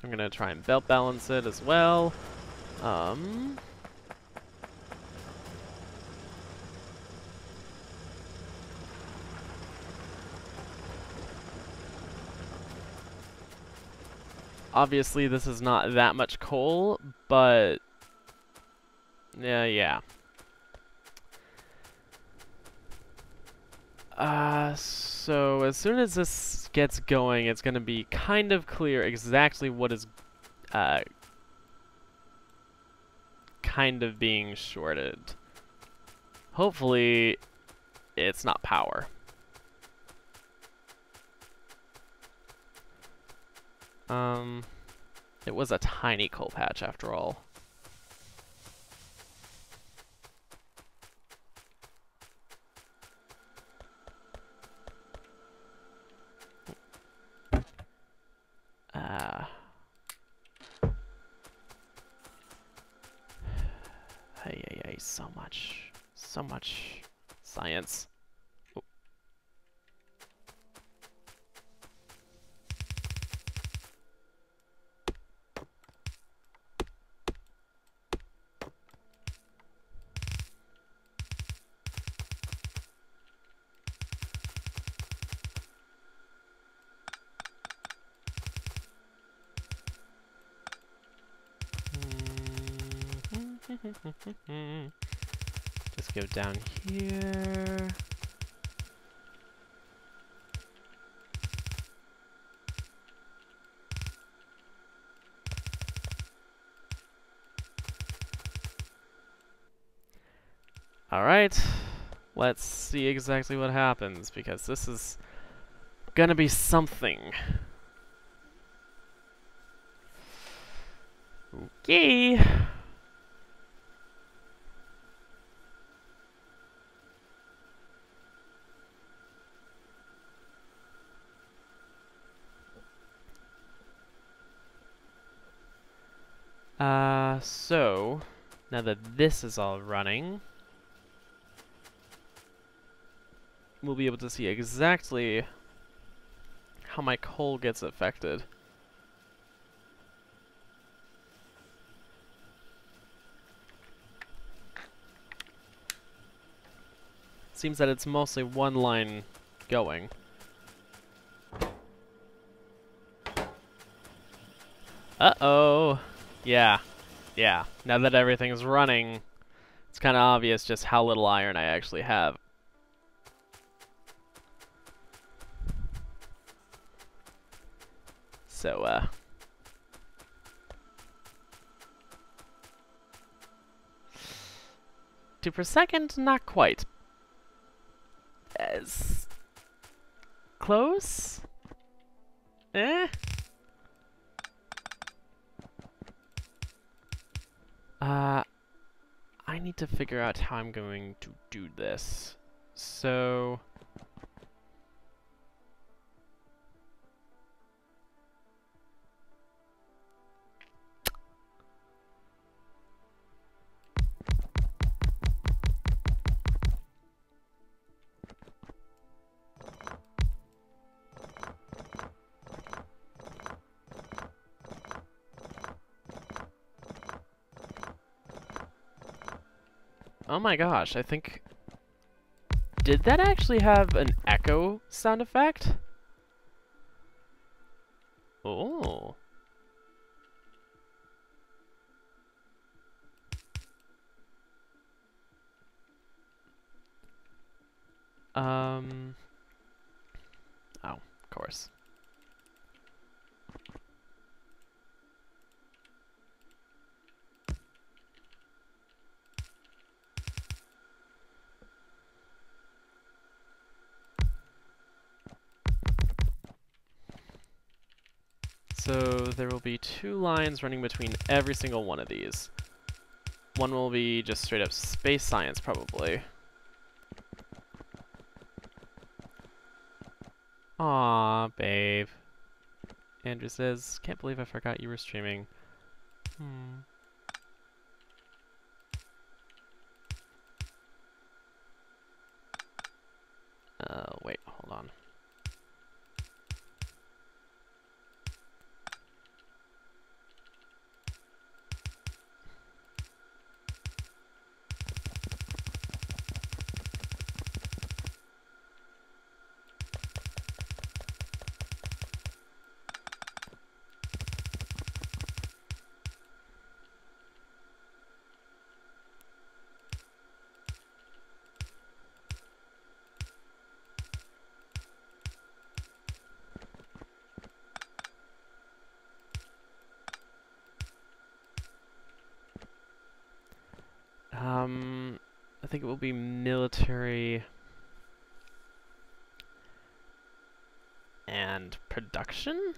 I'm gonna try and belt balance it as well. Obviously, this is not that much coal, but yeah. So as soon as this gets going, it's gonna be kind of clear exactly what is kind of being shorted. Hopefully, it's not power. It was a tiny coal patch after all. Hey, so much science. Oh. Just go down here. Alright, let's see exactly what happens, because this is gonna be something. Okay. So, now that this is all running, we'll be able to see exactly how my coal gets affected. Seems that it's mostly one line going. Uh-oh. Yeah. Now that everything's running, it's kind of obvious just how little iron I actually have. So, 2 per second? Not quite. As close? Eh? I need to figure out how I'm going to do this. So... Oh my gosh, I think... Did that actually have an echo sound effect? Oh. Oh, of course. So there will be 2 lines running between every single one of these. One will be just straight up space science, probably. Aw, babe. Andrew says, can't believe I forgot you were streaming. Wait, hold on. think it will be military and production?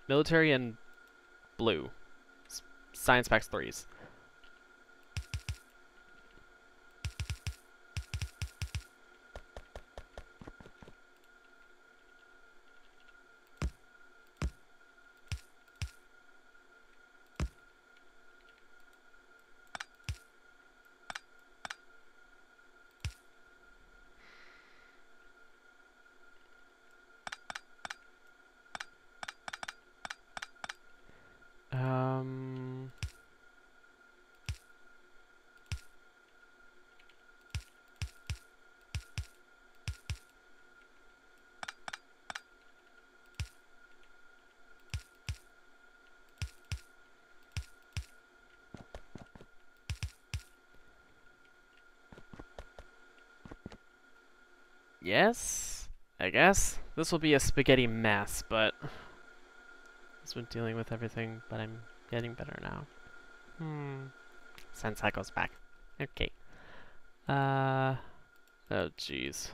Military and blue. Science packs 3s. Yes, I guess. This will be a spaghetti mess, but I've been dealing with everything, but I'm getting better now. Send cycles back. Okay. Oh jeez.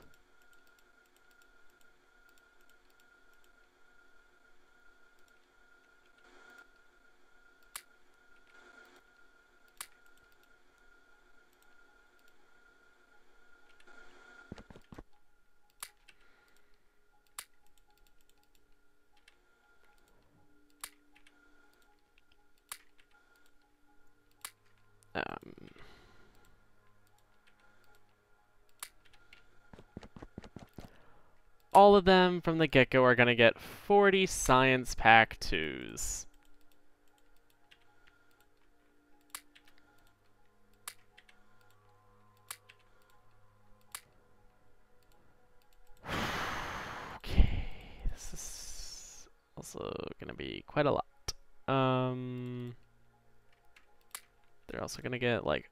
All of them from the get-go are gonna get 40 science pack 2s. Okay, this is also gonna be quite a lot. They're also gonna get like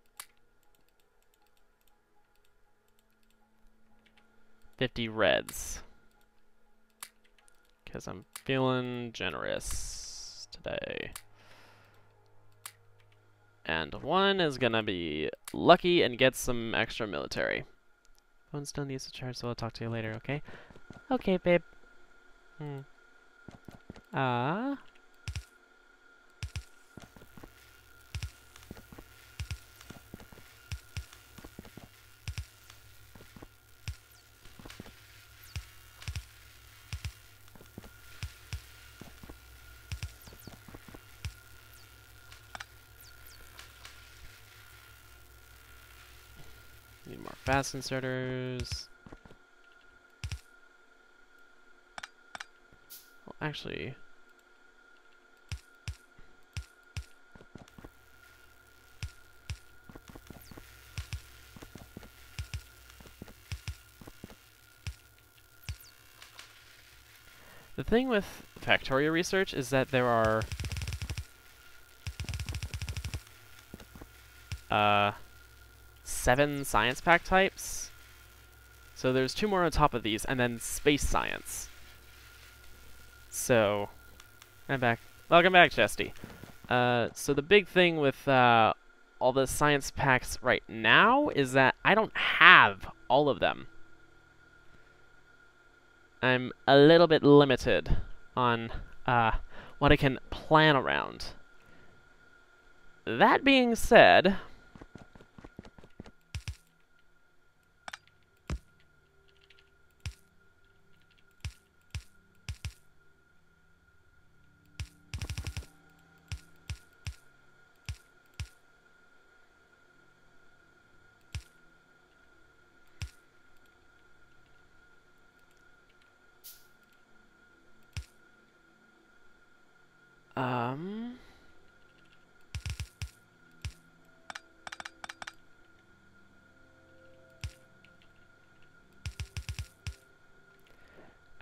50 reds. Because I'm feeling generous today. And one is gonna be lucky and get some extra military. Phone still needs to charge, so I'll talk to you later, okay? Okay, babe. Need more fast inserters. Well, actually... The thing with Factorio research is that there are... 7 science pack types. So there's 2 more on top of these, and then space science. So, I'm back. Welcome back, Chesty. So the big thing with all the science packs right now is that I don't have all of them. I'm a little bit limited on what I can plan around. That being said...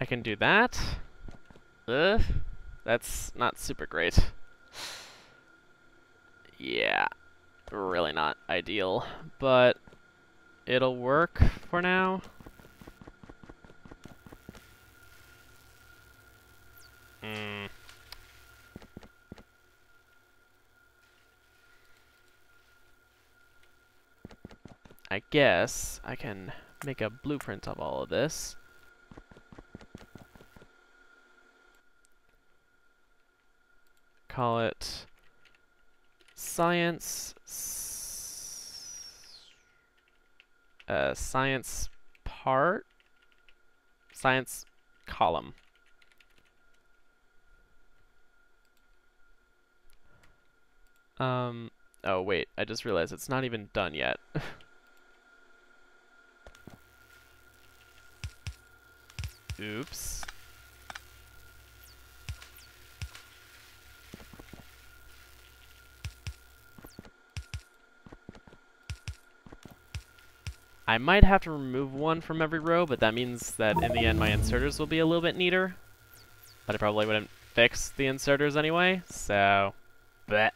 I can do that. That's not super great. Yeah, really not ideal, but it'll work for now. guess I can make a blueprint of all of this. Call it science science part, science column. Oh wait, I just realized it's not even done yet. Oops. I might have to remove one from every row, but that means that in the end my inserters will be a little bit neater. But I probably wouldn't fix the inserters anyway, so... bleh.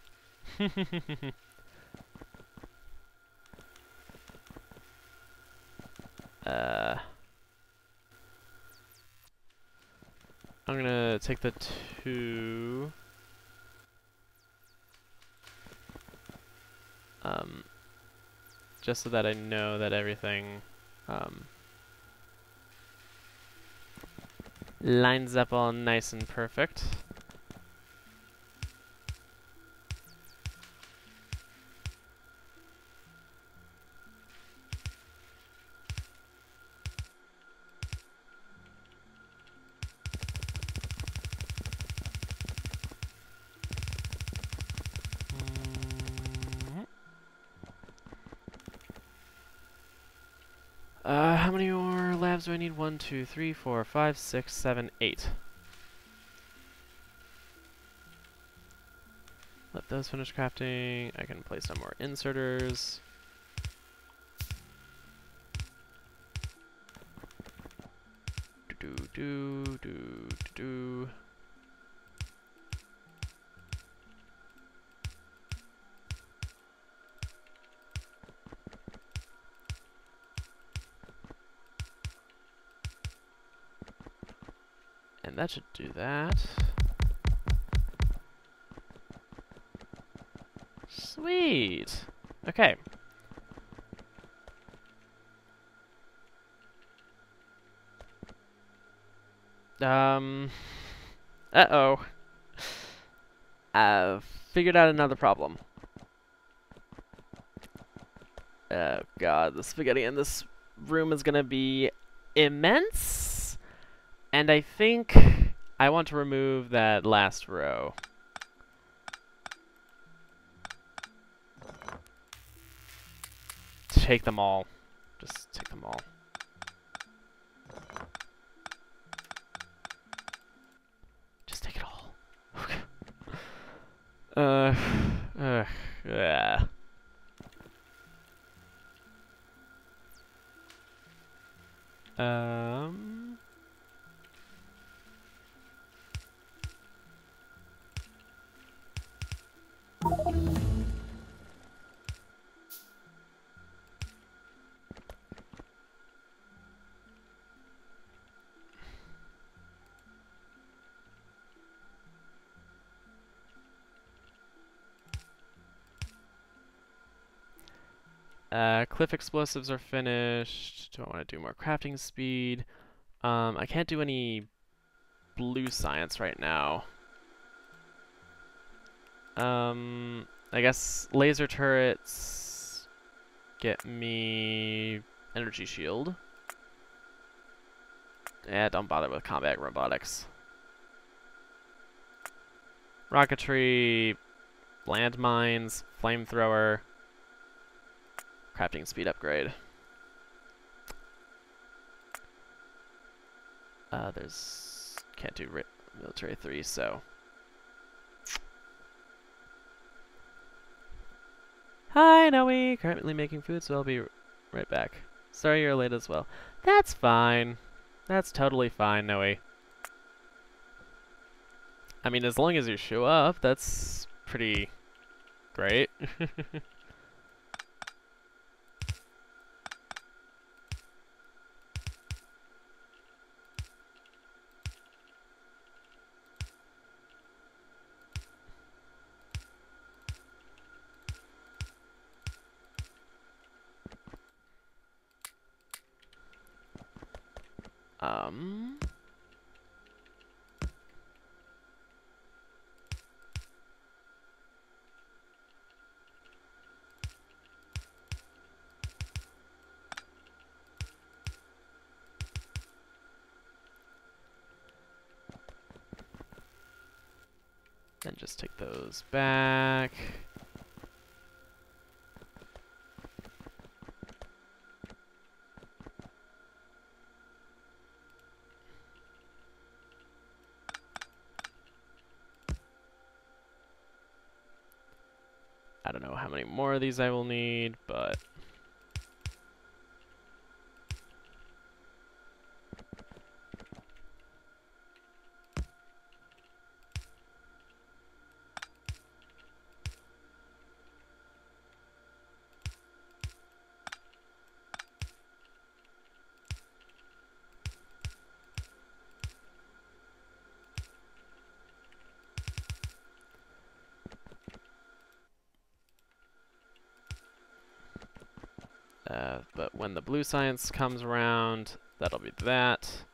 I'm gonna take the two... just so that I know that everything lines up all nice and perfect. How many more labs do I need? 1, 2, 3, 4, 5, 6, 7, 8. Let those finish crafting. I can place some more inserters. Do. And that should do that. Sweet. Okay. Uh-oh. I've figured out another problem. Oh god, the spaghetti in this room is gonna be immense. And I think I want to remove that last row. Take them all. Just take them all. Just take it all. Yeah. Cliff explosives are finished. Do I want to do more crafting speed? I can't do any blue science right now. I guess laser turrets get me energy shield. Yeah, don't bother with combat robotics. Rocketry, landmines, flamethrower, crafting speed upgrade. There's can't do military 3, so. Hi, Noe. Currently making food, so I'll be right back. Sorry you're late as well. That's fine. That's totally fine, Noe. I mean, as long as you show up, that's pretty great. Um... Then just take those back. I don't know how many more of these I will need, but... but when the blue science comes around, that'll be that.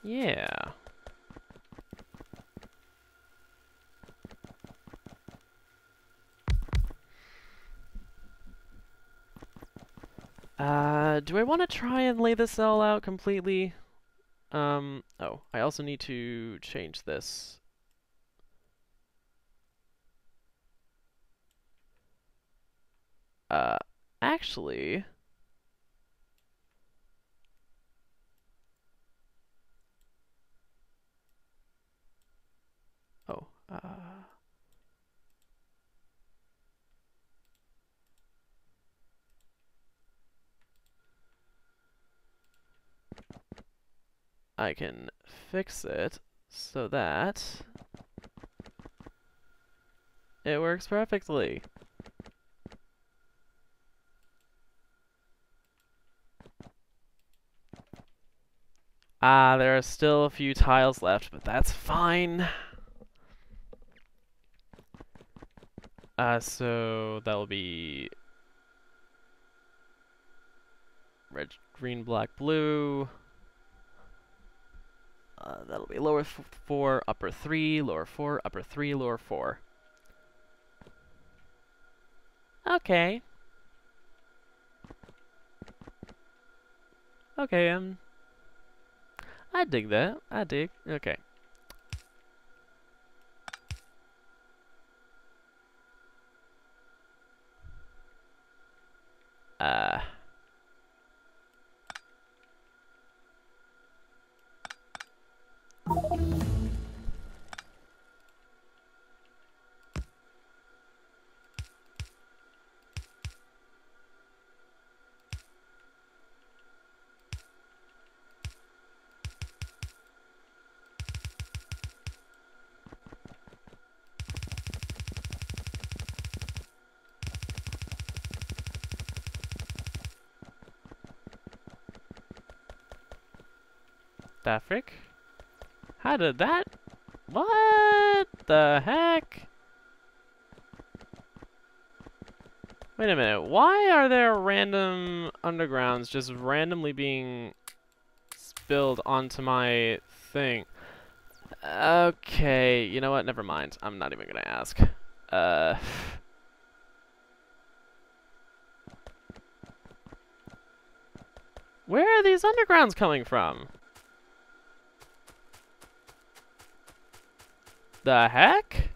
Yeah. Do I want to try and lay this all out completely? Oh, I also need to change this. Actually... Oh, I can fix it so that it works perfectly. There are still a few tiles left, but that's fine. So that'll be red, green, black, blue. That'll be lower 4, upper 3, lower 4, upper 3, lower 4. Okay. Okay, I dig that. I dig. Okay. The frick? How did that? What the heck? Wait a minute. Why are there random undergrounds just randomly being spilled onto my thing? Okay, you know what? Never mind. I'm not even gonna ask. Where are these undergrounds coming from? The heck?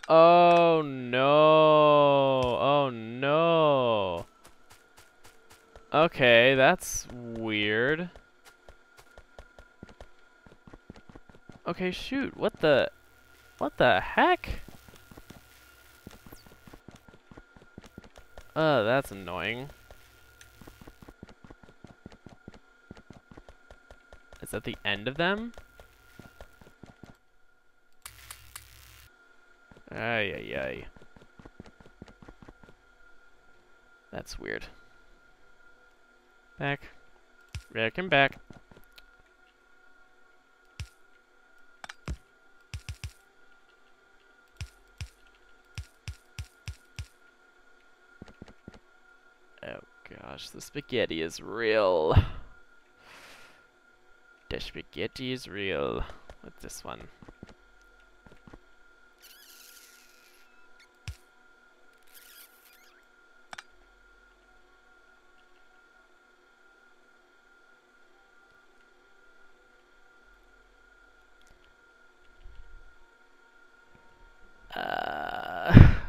Oh no. Oh no. Okay, that's weird. Okay, shoot. What the heck? That's annoying. Is that the end of them? Ay, ay, ay. That's weird. Back. Back and back. gosh, the spaghetti is real. The spaghetti is real. What's this one?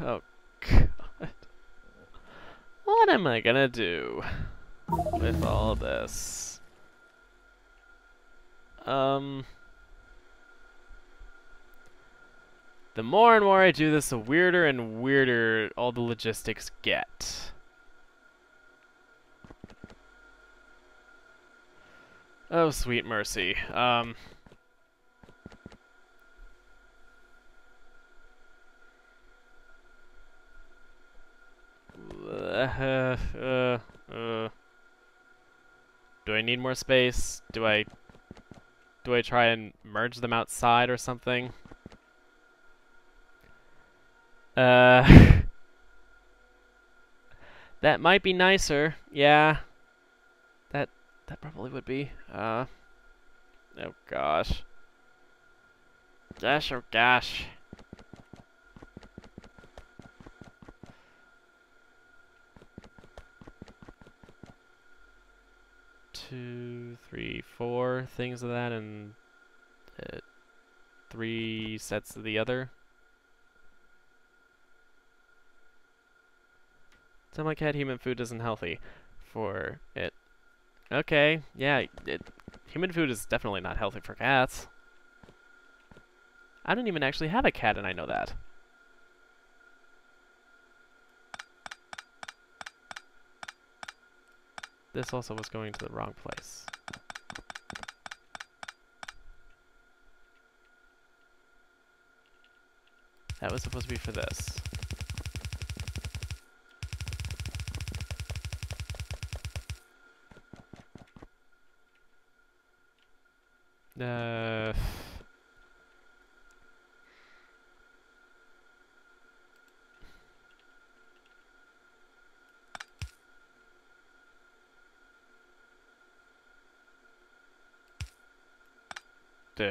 Oh god. What am I gonna do with all this? The more and more I do this, the weirder and weirder all the logistics get. Oh, sweet mercy. Do I need more space? Do I try and merge them outside or something? That might be nicer. Yeah. That probably would be. Oh gosh. Gosh, oh gosh. Two, three, four things of that, and 3 sets of the other. Tell my cat human food isn't healthy for it. Okay, yeah, human food is definitely not healthy for cats. I don't even actually have a cat, and I know that. This also was going to the wrong place. That was supposed to be for this.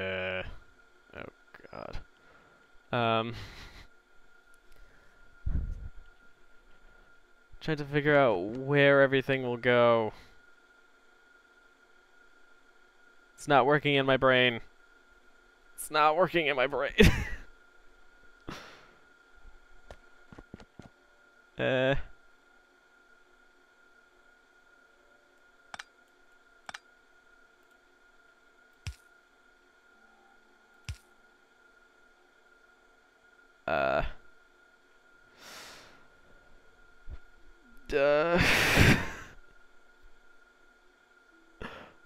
Oh god. Trying to figure out where everything will go. It's not working in my brain. It's not working in my brain.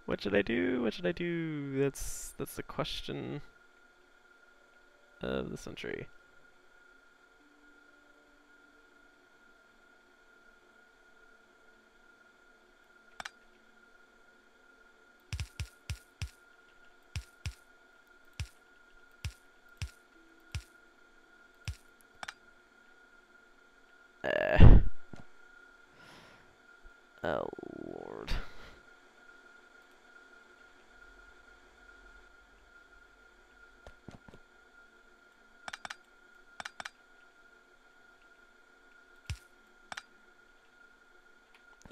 What should I do? What should I do? That's the question of the century. Oh Lord.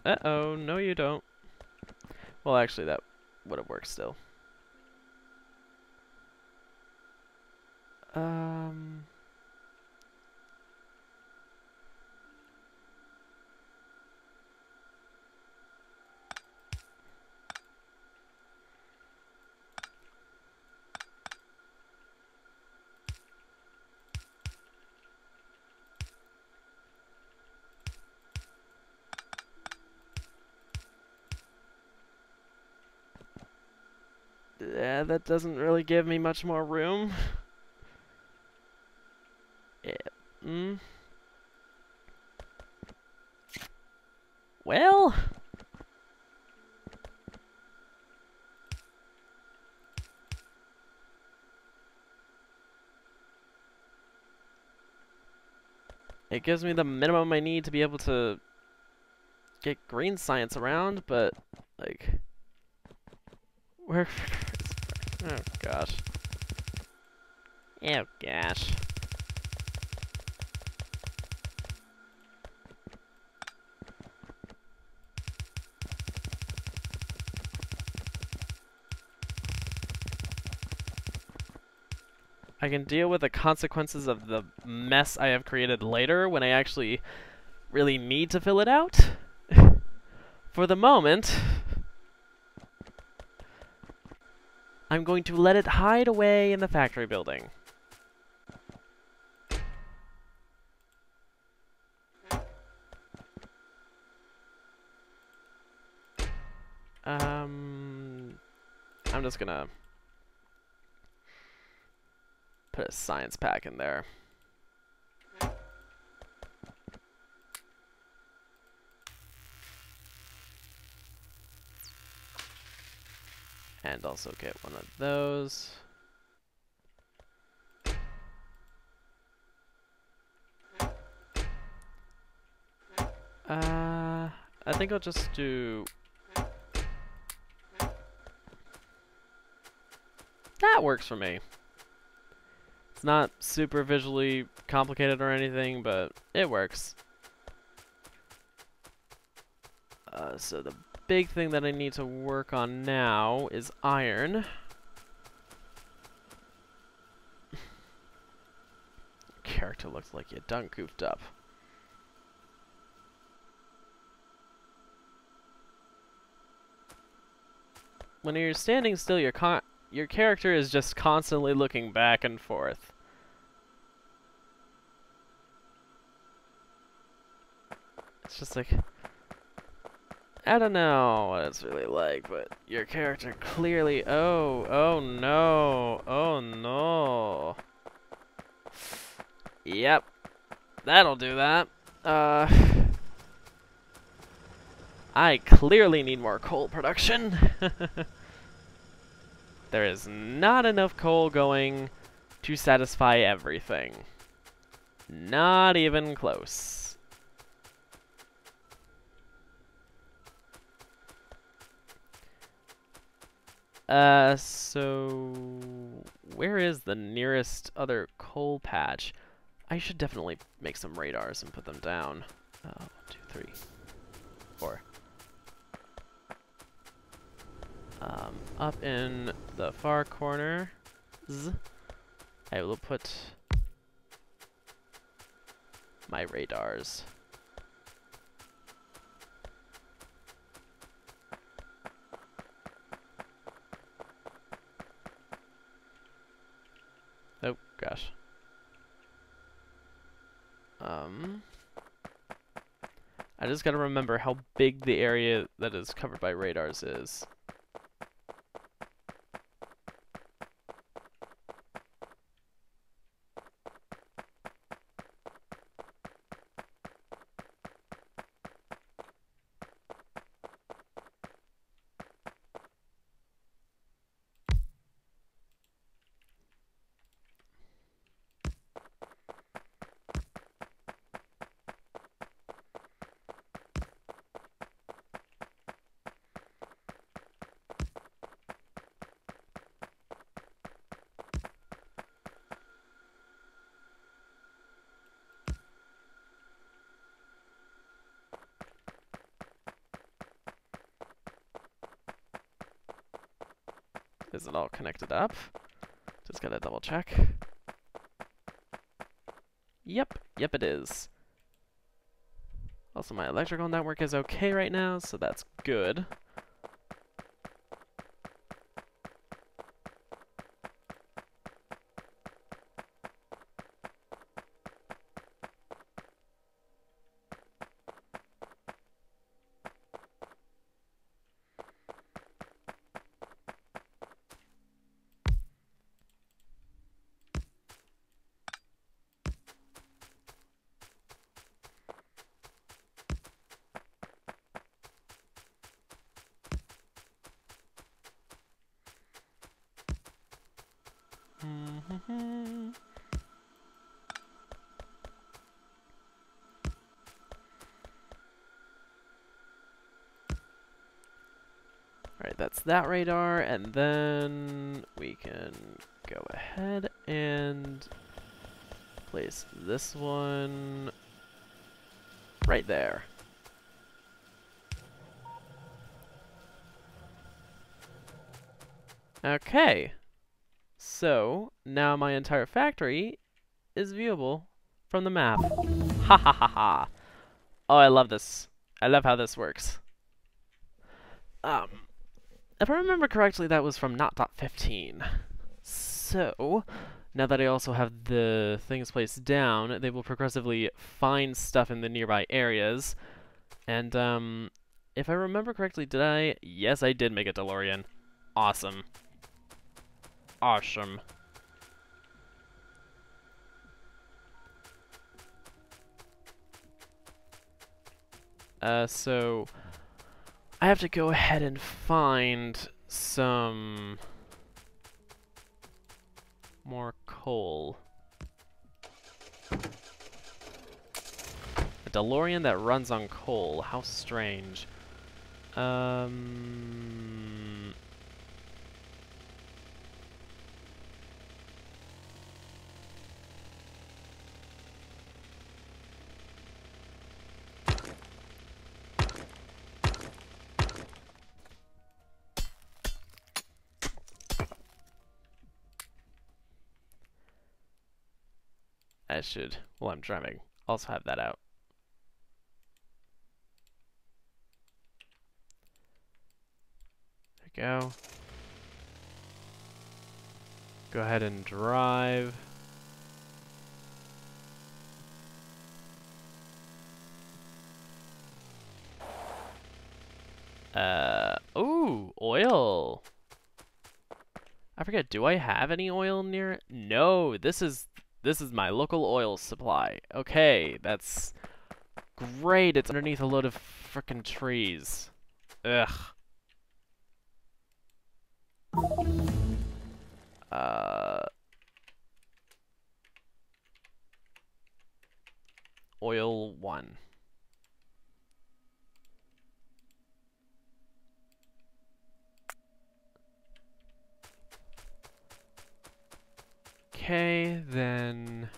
Uh-oh, no you don't. Well, actually, that would have worked still. Yeah, that doesn't really give me much more room. Yeah. Well... it gives me the minimum I need to be able to get green science around, but like, where? Oh gosh. Oh gosh. I can deal with the consequences of the mess I have created later when I actually really need to fill it out. For the moment, I'm going to let it hide away in the factory building. I'm just gonna put a science pack in there. And also get one of those. I think I'll just do... That works for me. It's not super visually complicated or anything, but it works. So the big thing that I need to work on now is iron. Character looks like you done goofed up. When you're standing still, your character is just constantly looking back and forth. It's just like, I don't know what it's really like, but your character clearly... Oh no. Oh no. Yep. That'll do that. I clearly need more coal production. There is not enough coal going to satisfy everything. Not even close. So where is the nearest other coal patch? I should definitely make some radars and put them down. 1, 2, 3, 4. Up in the far corner, I will put my radars. Oh gosh. I just gotta remember how big the area that is covered by radars is. Is it all connected up? Just gotta double check. Yep, it is. Also, my electrical network is okay right now, so that's good. Alright, that's that radar, and then we can go ahead and place this one right there. Okay, so now my entire factory is viewable from the map. Ha ha ha ha. Oh, I love this. I love how this works. If I remember correctly, that was from not.15. So, now that I also have the things placed down, they will progressively find stuff in the nearby areas. And, if I remember correctly, did I? Yes, I did make a Delorean. Awesome. Awesome. So I have to go ahead and find some more coal. A DeLorean that runs on coal. How strange. I should, while I'm driving, also have that out. There we go. Go ahead and drive. Ooh, oil. I forget, do I have any oil near it? No, this is my local oil supply. Okay, that's great. It's underneath a load of frickin' trees. Ugh. Oil 1. Okay, then...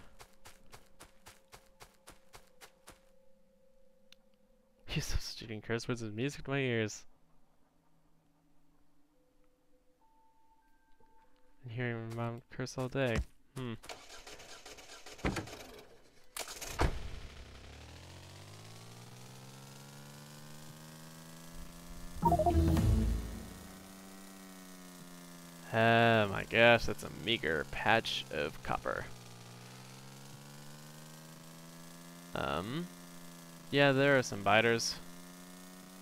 He's substituting curse words with music to my ears. And hearing my mom curse all day. Oh my gosh, that's a meager patch of copper. Yeah, there are some biters.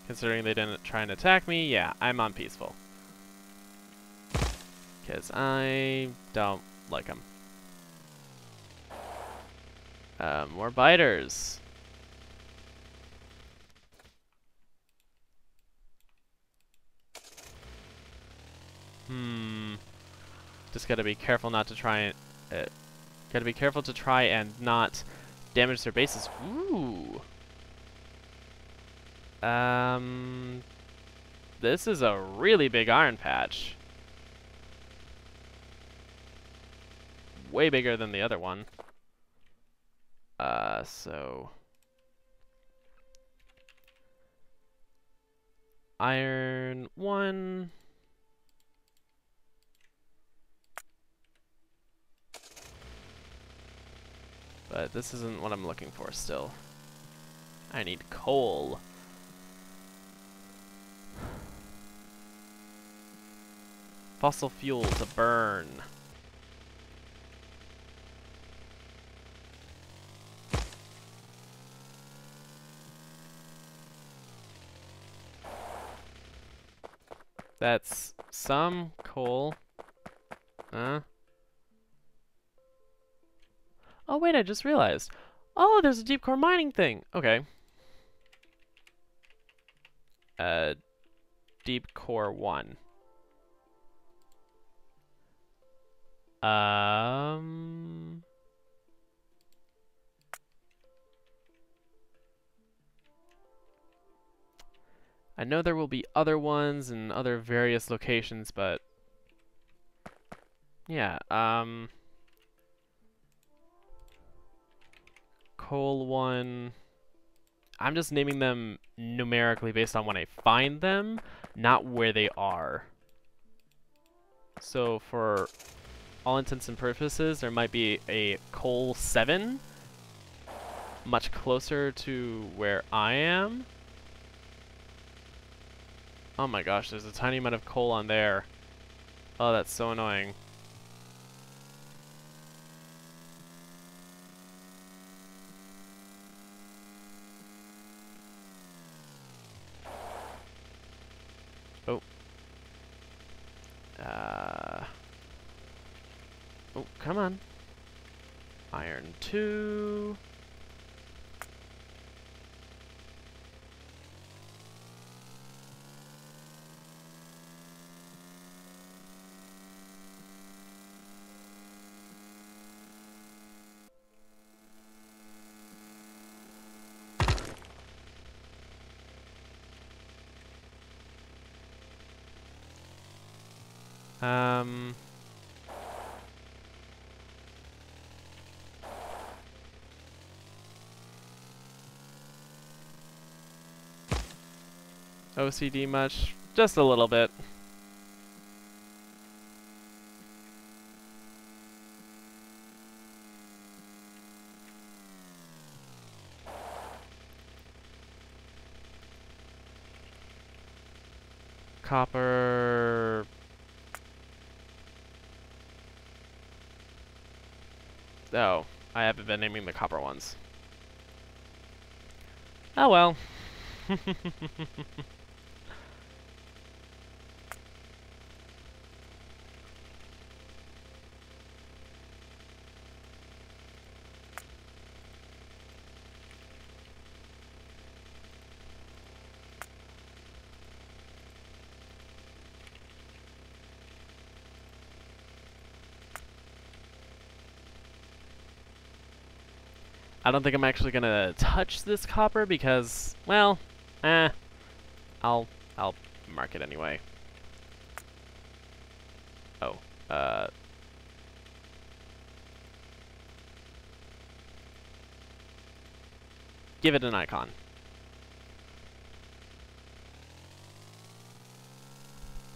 Considering they didn't try and attack me, yeah, I'm on peaceful. Because I don't like them. More biters. Just gotta be careful not to try and... gotta be careful to try and not damage their bases. Ooh! This is a really big iron patch. Way bigger than the other one. So... Iron 1... But this isn't what I'm looking for still. I need coal. Fossil fuel to burn. That's some coal. Huh? Oh wait, I just realized. Oh, there's a deep core mining thing. Okay. Deep core 1. I I know there will be other ones in other various locations, but yeah, coal one. I'm just naming them numerically based on when I find them, not where they are. So for all intents and purposes, there might be a coal 7, much closer to where I am. Oh my gosh, there's a tiny amount of coal on there. Oh, that's so annoying. Oh. Oh, come on. Iron 2. OCD much? Just a little bit. Copper. Oh, I haven't been naming the copper ones. Oh well. I don't think I'm actually gonna touch this copper because, well, I'll mark it anyway. Oh, give it an icon.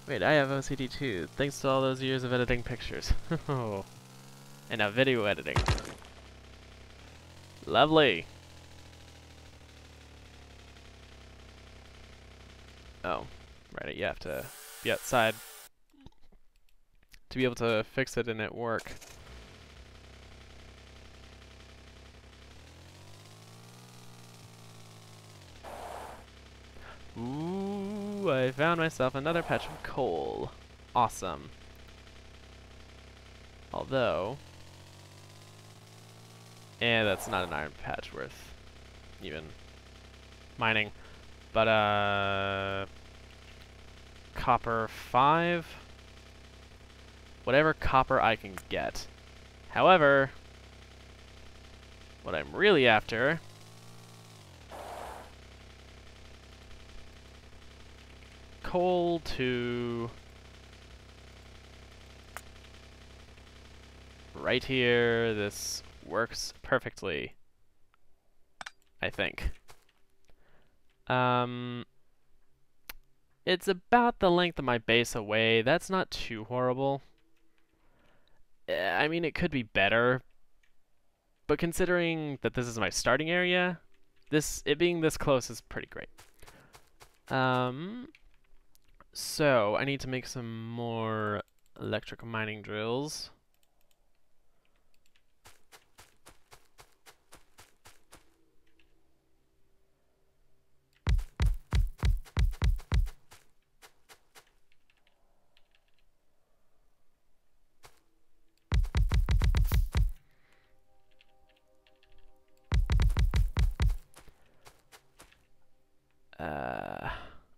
Wait, I have OCD too, thanks to all those years of editing pictures. And now video editing. Lovely. Oh, right, you have to be outside to be able to fix it and it work. Ooh, I found myself another patch of coal. Awesome. Although, that's not an iron patch worth even mining. But, copper 5. Whatever copper I can get. However, what I'm really after coal to right here. This works perfectly, I think. It's about the length of my base away. That's not too horrible. I mean, it could be better, but considering that this is my starting area, it being this close is pretty great. So I need to make some more electric mining drills.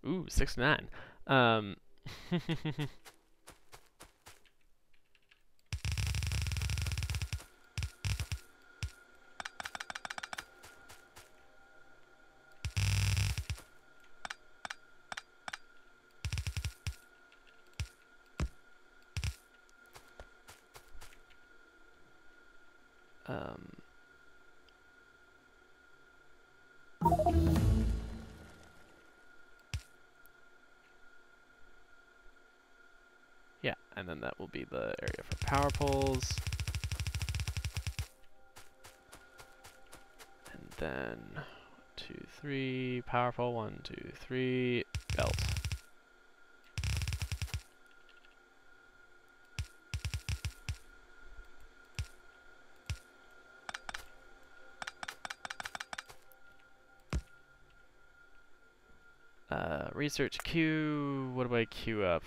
Ooh, 69. Um, yeah, and then that will be the area for power poles. And then 1, 2, 3, power pole, 1, 2, 3, belt. Research queue. What do I queue up?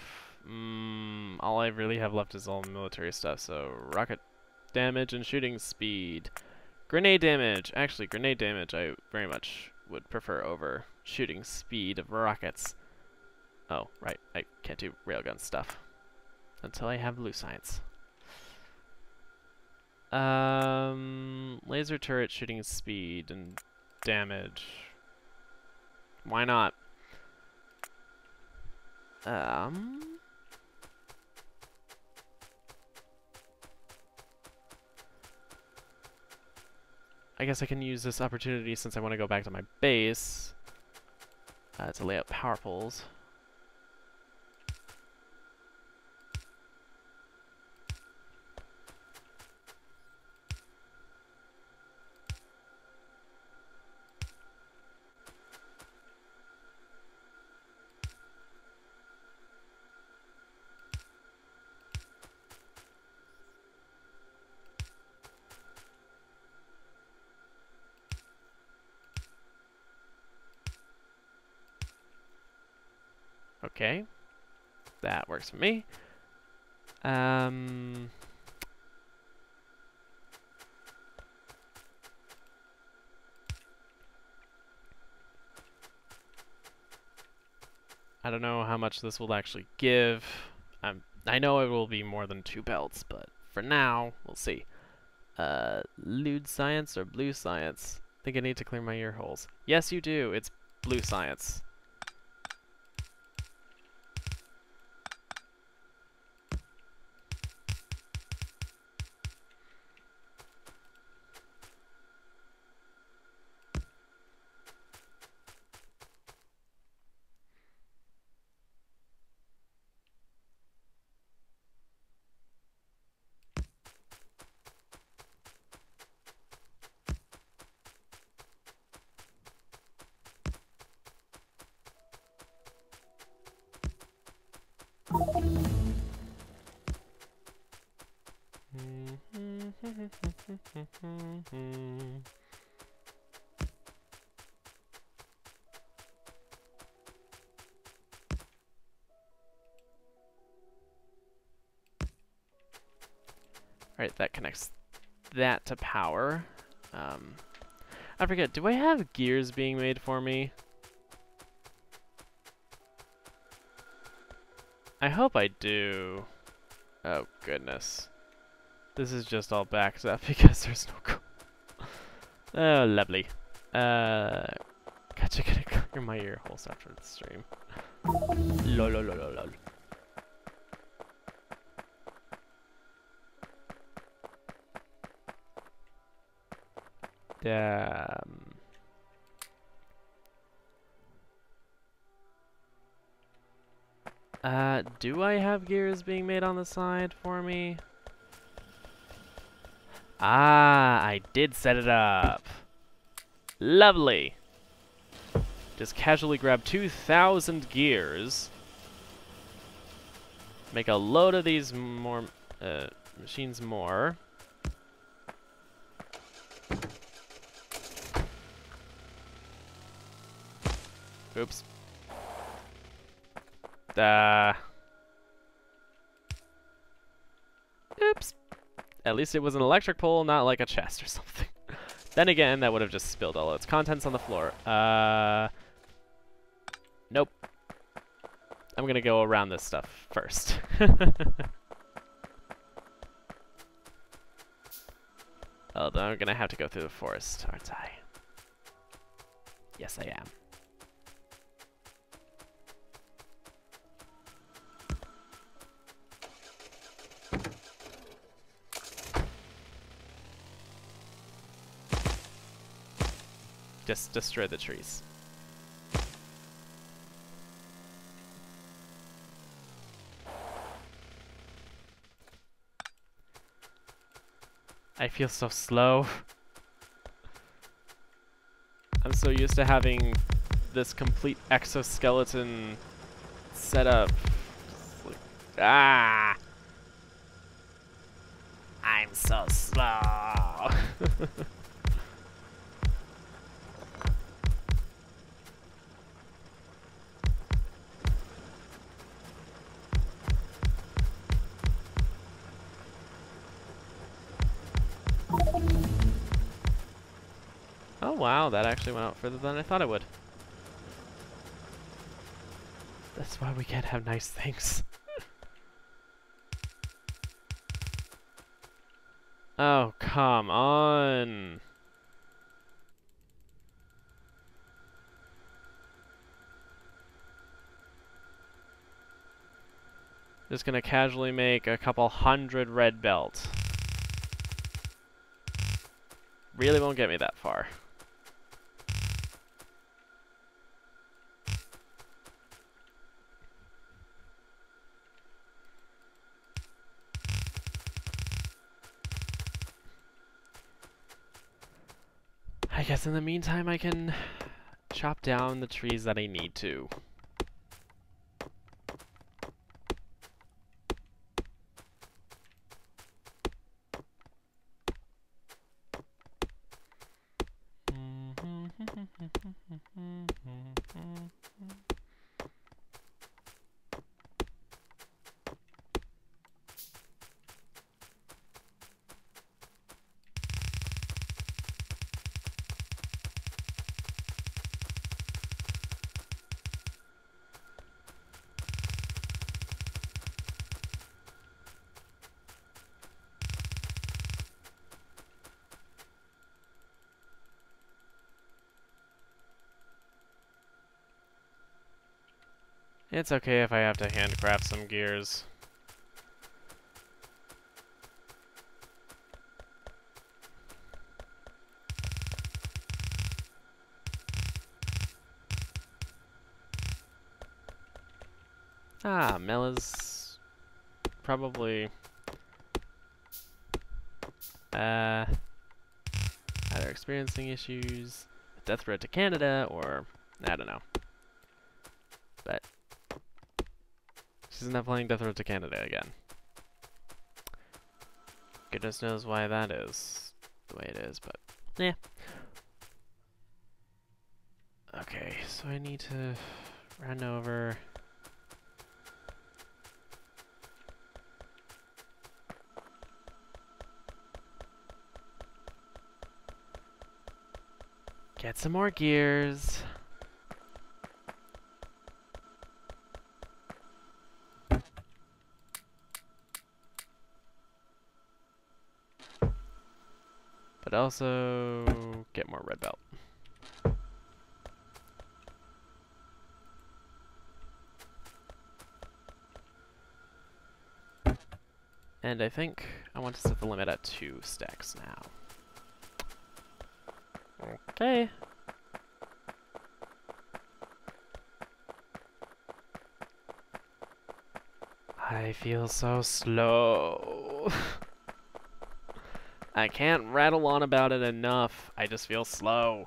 All I really have left is all military stuff, so rocket damage and shooting speed. Grenade damage. Actually, grenade damage I very much would prefer over shooting speed of rockets. Oh, right. I can't do railgun stuff until I have blue science. Laser turret shooting speed and damage. Why not? I guess I can use this opportunity since I want to go back to my base to lay out power poles. Okay, that works for me. I don't know how much this will actually give. I know it will be more than 2 belts, but for now, we'll see. Lewd science or blue science? I think I need to clear my ear holes. Yes, you do. It's blue science. Alright, that connects that to power. I forget, do I have gears being made for me? I hope I do. Oh, goodness. This is just all backed up because there's no coal. Oh, lovely. Gotcha, gonna clear my ear holes after the stream. Lol, lol, lol, lol, lol. Do I have gears being made on the side for me? Ah, I did set it up. Lovely. Just casually grab 2,000 gears. Make a load of these more machines more. Oops. Oops. At least it was an electric pole, not like a chest or something. Then again, that would have just spilled all its contents on the floor. Nope. I'm gonna go around this stuff first. Although I'm gonna have to go through the forest, aren't I? Yes, I am. Just destroy the trees. I feel so slow. I'm so used to having this complete exoskeleton setup. Ah! I'm so slow. Oh wow, that actually went out further than I thought it would. That's why we can't have nice things. Oh, come on. Just gonna casually make a couple hundred red belts. Really won't get me that far. I guess in the meantime I can chop down the trees that I need to. It's okay if I have to handcraft some gears. Ah, Mella's probably either experiencing issues with Death Road to Canada, or I don't know. But she's not playing Death Road to Canada again. Goodness knows why that is the way it is, but yeah. Okay, so I need to run over. Get some more gears. But also get more red belt. And I think I want to set the limit at 2 stacks now. Okay. I feel so slow. I can't rattle on about it enough. I just feel slow.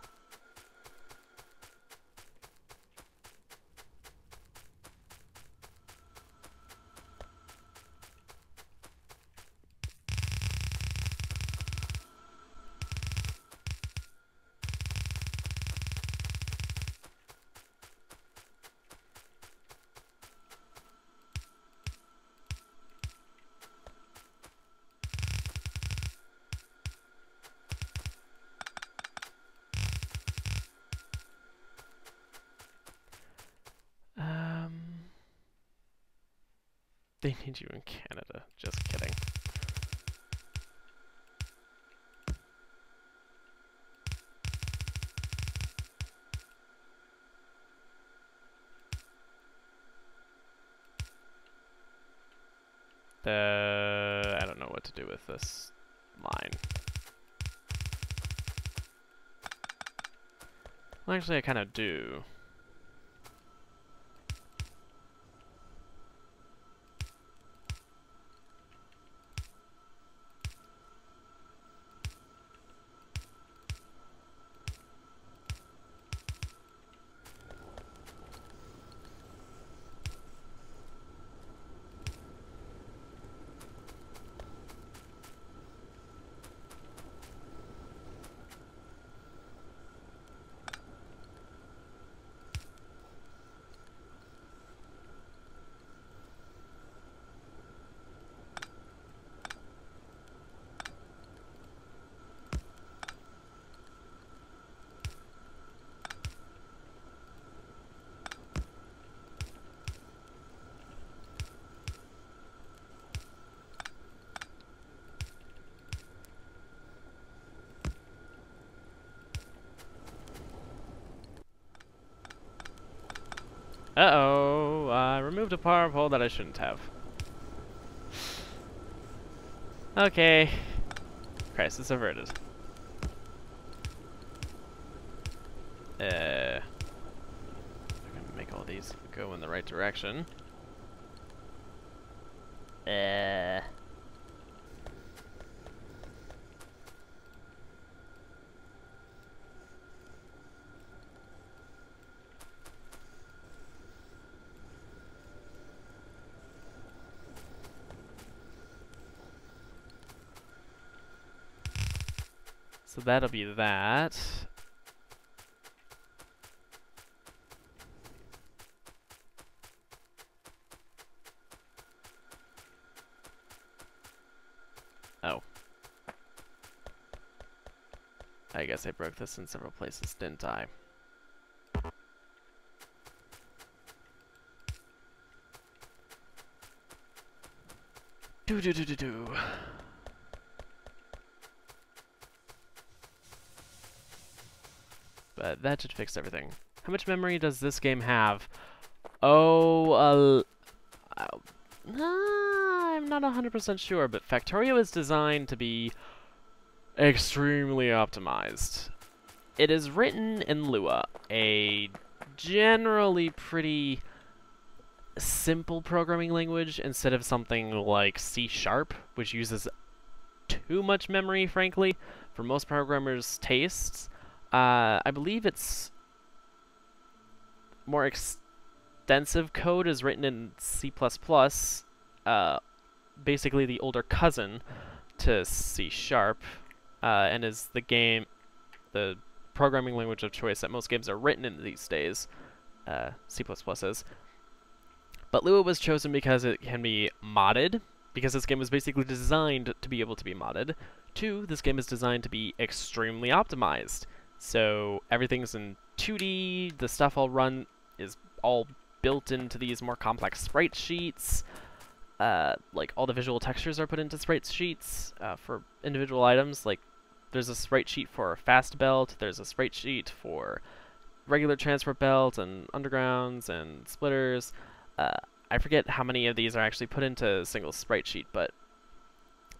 They need you in Canada. Just kidding. I don't know what to do with this line. Well, actually, I kind of do. Uh-oh, I removed a power pole that I shouldn't have. Okay. Crisis averted. I can make all these go in the right direction. So that'll be that. Oh. I guess I broke this in several places, didn't I? Do. But that should fix everything. How much memory does this game have? Oh, I'm not 100% sure, but Factorio is designed to be extremely optimized. It is written in Lua, a generally pretty simple programming language instead of something like C#, which uses too much memory, frankly, for most programmers' tastes. I believe it's more extensive code is written in C++, basically the older cousin to C#, and is the programming language of choice that most games are written in these days. C++ is. But Lua was chosen because it can be modded, because this game was basically designed to be able to be modded. 2, this game is designed to be extremely optimized. So everything's in 2D, the stuff is all built into these more complex sprite sheets. Like all the visual textures are put into sprite sheets for individual items. Like there's a sprite sheet for fast belt, there's a sprite sheet for regular transport belt and undergrounds and splitters. I forget how many of these are actually put into a single sprite sheet, but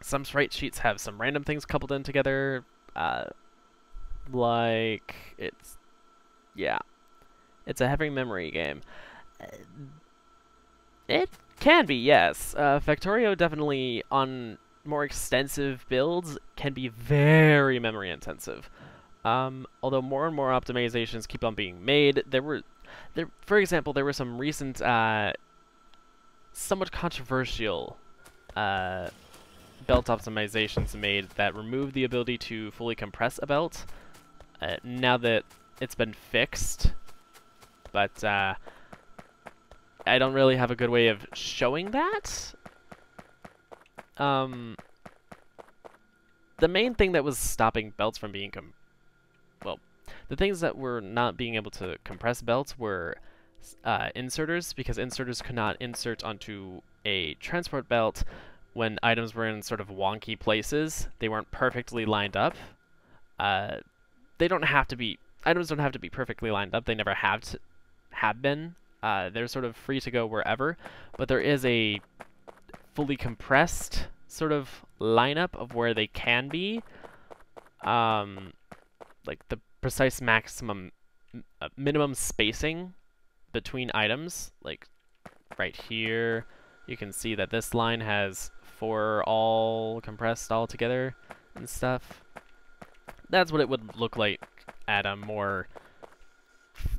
some sprite sheets have some random things coupled in together. Like, it's a heavy memory game. It can be, yes. Factorio definitely, on more extensive builds, can be very memory intensive. Although more and more optimizations keep on being made. For example, there were some recent, somewhat controversial belt optimizations made that removed the ability to fully compress a belt. Now that it's been fixed, but I don't really have a good way of showing that. The main thing that was stopping belts from being the things that were not being able to compress belts were inserters, because inserters could not insert onto a transport belt when items were in sort of wonky places. They weren't perfectly lined up. Items don't have to be perfectly lined up. They never have been. They're sort of free to go wherever, but there is a fully compressed sort of lineup of where they can be. Like the precise maximum minimum spacing between items. Like right here, you can see that this line has 4 all compressed all together and stuff. That's what it would look like at a more,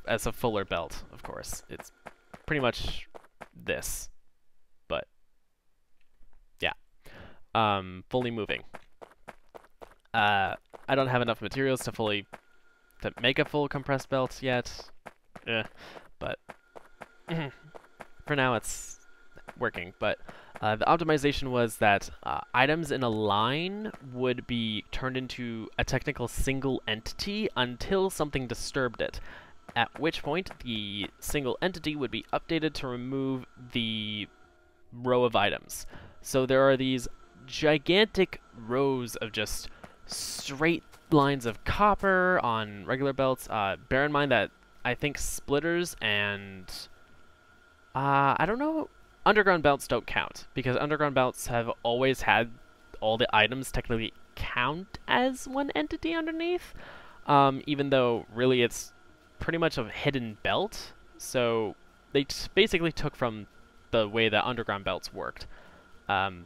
as a fuller belt, of course. It's pretty much this, but yeah. Fully moving. I don't have enough materials to make a full compressed belt yet, but for now it's working. But the optimization was that items in a line would be turned into a technical single entity until something disturbed it, at which point the single entity would be updated to remove the row of items. So there are these gigantic rows of just straight lines of copper on regular belts. Bear in mind that I think splitters and I don't know, underground belts don't count, because underground belts have always had all the items technically count as one entity underneath, even though really it's pretty much a hidden belt. So they basically took from the way that underground belts worked, so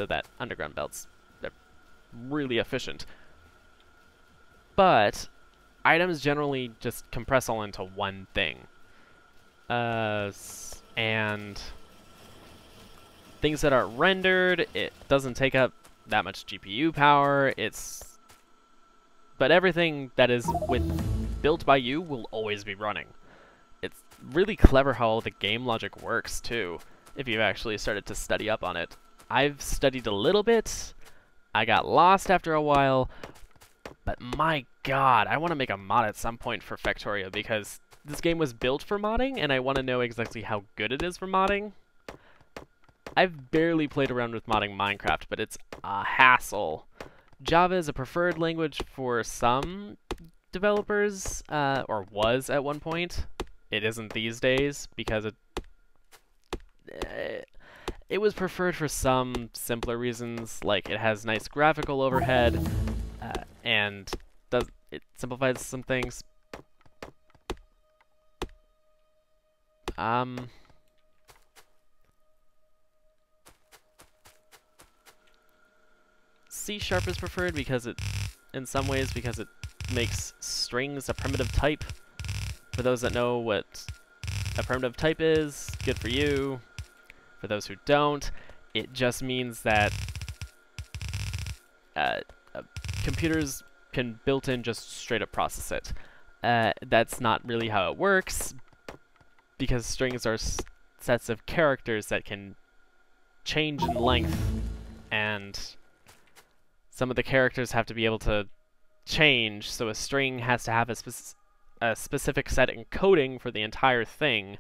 that underground belts, they're really efficient. But items generally just compress all into one thing. And things that are rendered, it doesn't take up that much GPU power. But everything that is built by you will always be running. It's really clever how all the game logic works too, if you've actually started to study up on it. I've studied a little bit. I got lost after a while, but my god, I want to make a mod at some point for Factorio, because this game was built for modding, and I want to know exactly how good it is for modding. I've barely played around with modding Minecraft, but it's a hassle. Java is a preferred language for some developers, or was at one point. It isn't these days, because it was preferred for some simpler reasons, like it has nice graphical overhead, and it simplifies some things. C# is preferred because in some ways, because it makes strings a primitive type. For those that know what a primitive type is, good for you. For those who don't, it just means that computers can built-in just straight up process it. That's not really how it works, because strings are sets of characters that can change in length, and some of the characters have to be able to change, so a string has to have a specific set encoding for the entire thing,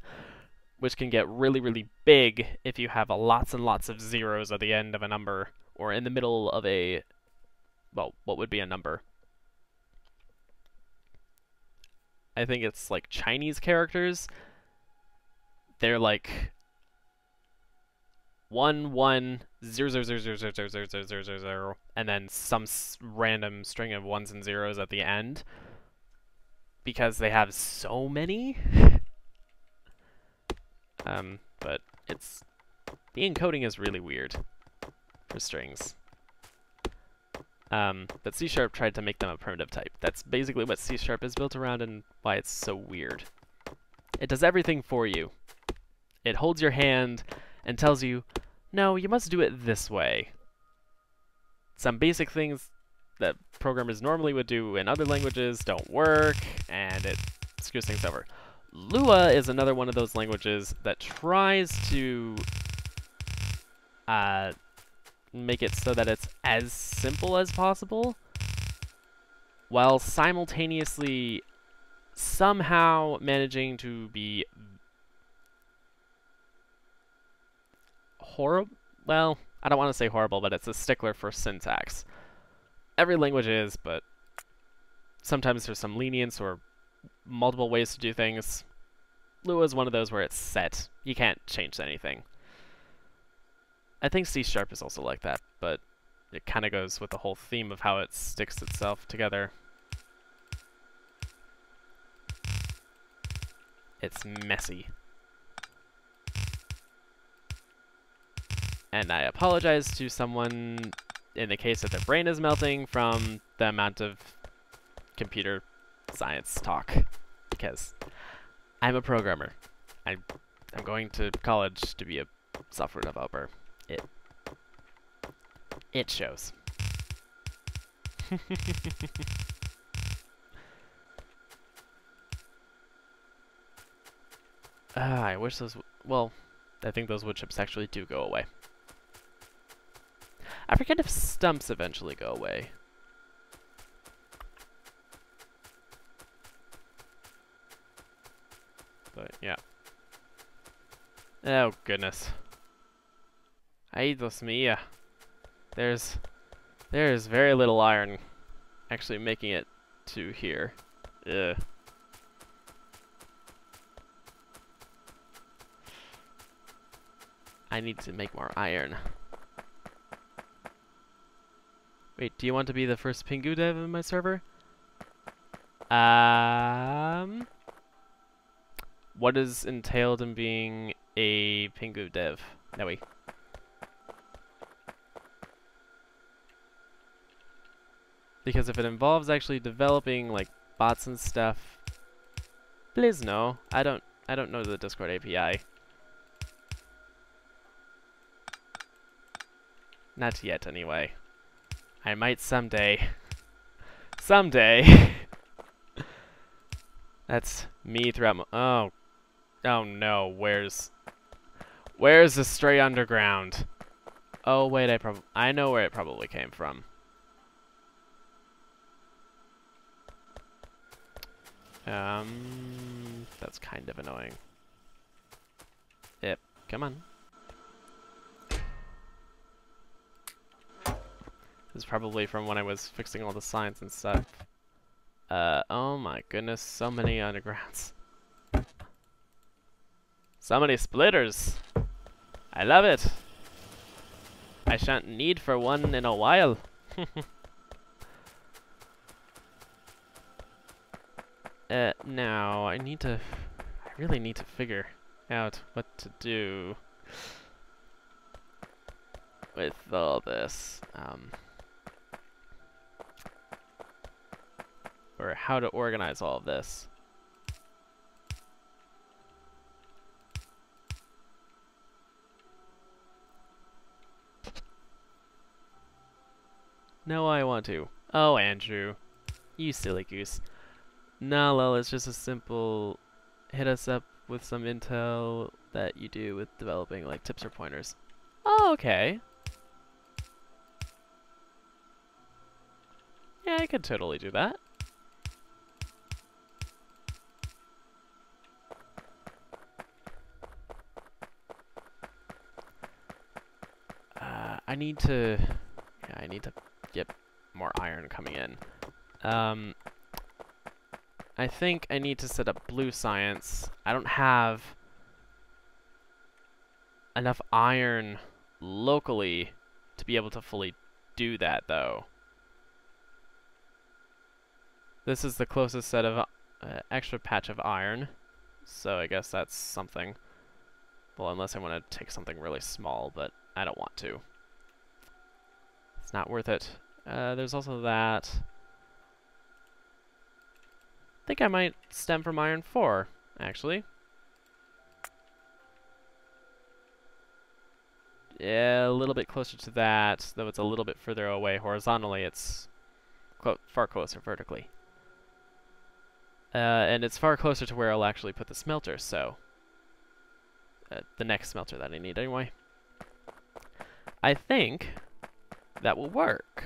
which can get really, really big if you have lots and lots of zeros at the end of a number, or in the middle of a, well, what would be a number? I think it's like Chinese characters. They're like 1 1 0 0 0 0 0 0 0 0 0 0 0, and then some random string of ones and zeros at the end, because they have so many. But the encoding is really weird for strings. But C# tried to make them a primitive type. That's basically what C# is built around, and why it's so weird. It does everything for you. It holds your hand and tells you, no, you must do it this way. Some basic things that programmers normally would do in other languages don't work, and it screws things over. Lua is another one of those languages that tries to make it so that it's as simple as possible, while simultaneously somehow managing to be horrible. Well, I don't want to say horrible, but it's a stickler for syntax. Every language is, but sometimes there's some lenience or multiple ways to do things. Lua is one of those where it's set. You can't change anything. I think C# is also like that, but it kind of goes with the whole theme of how it sticks itself together. It's messy. And I apologize to someone in the case that their brain is melting from the amount of computer science talk, because I'm a programmer. I'm going to college to be a software developer. It shows. I wish those... well, I think those wood chips actually do go away. I forget if stumps eventually go away. But, yeah. Oh, goodness. Ay, Dios mía. There's very little iron actually making it to here. Ugh. I need to make more iron. Wait, do you want to be the first Pingu dev in my server? What is entailed in being a Pingu dev? No, wait. Because if it involves actually developing like bots and stuff, please no. I don't know the Discord API. Not yet, anyway. I might someday. Someday. That's me throughout my... oh. Oh no, where's the stray underground? Oh wait, I know where it probably came from. That's kind of annoying. Yep, come on. This is probably from when I was fixing all the signs and stuff. Oh my goodness, so many undergrounds. So many splitters! I love it! I shan't need for one in a while. Now, I really need to figure out what to do with all this. Or how to organize all of this. No, I want to. Oh, Andrew. You silly goose. Nah, lol, it's just a simple hit us up with some intel that you do with developing, like, tips or pointers. Oh, okay. Yeah, I could totally do that. I need to get more iron coming in. I think I need to set up blue science. I don't have enough iron locally to be able to fully do that, though. This is the closest set of extra patch of iron, so I guess that's something. Well, unless I want to take something really small, but I don't want to. It's not worth it. There's also that. I think I might stem from iron 4, actually. Yeah, a little bit closer to that, though it's a little bit further away horizontally. It's far closer vertically. And it's far closer to where I'll actually put the smelter, so... the next smelter that I need, anyway. I think that will work.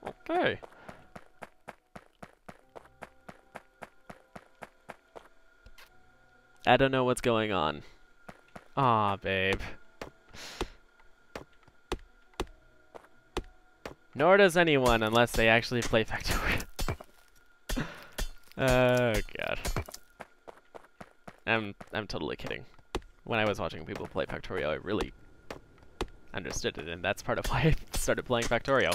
Okay. I don't know what's going on. Aw, babe. Nor does anyone unless they actually play Factorio. Oh god. I'm totally kidding. When I was watching people play Factorio, I really understood it, and that's part of why I started playing Factorio.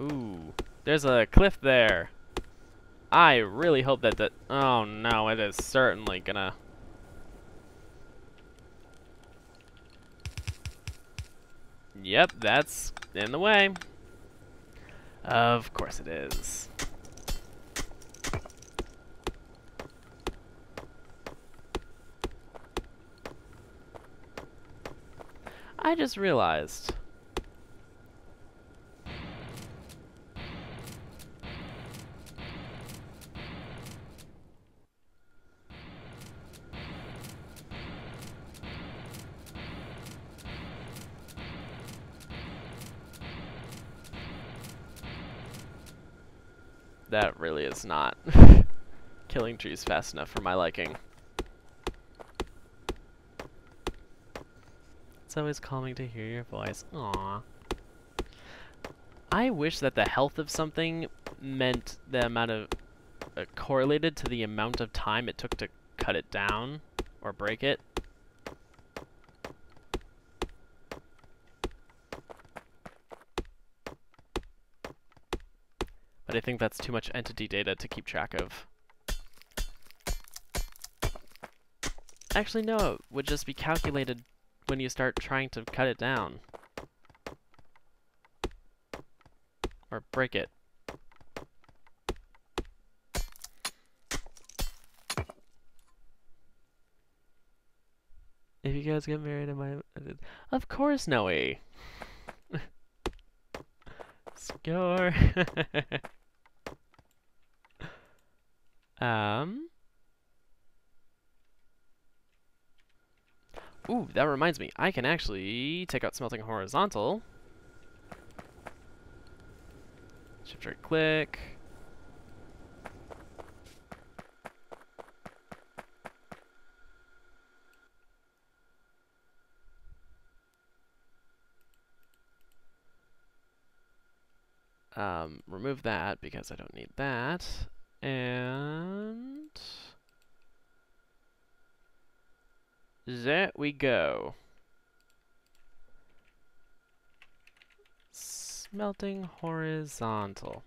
Ooh. There's a cliff there. I really hope that oh no, it is certainly gonna... Yep, that's in the way. Of course it is. I just realized. That really is not killing trees fast enough for my liking. It's always calming to hear your voice. Aww. I wish that the health of something meant the amount of... correlated to the amount of time it took to cut it down or break it. But I think that's too much entity data to keep track of. Actually, no, it would just be calculated when you start trying to cut it down. Or break it. If you guys get married, am I... Of course, Noe! Score! Ooh, that reminds me. I can actually take out smelting horizontal. Shift right click. Remove that because I don't need that. And there we go. Smelting horizontal.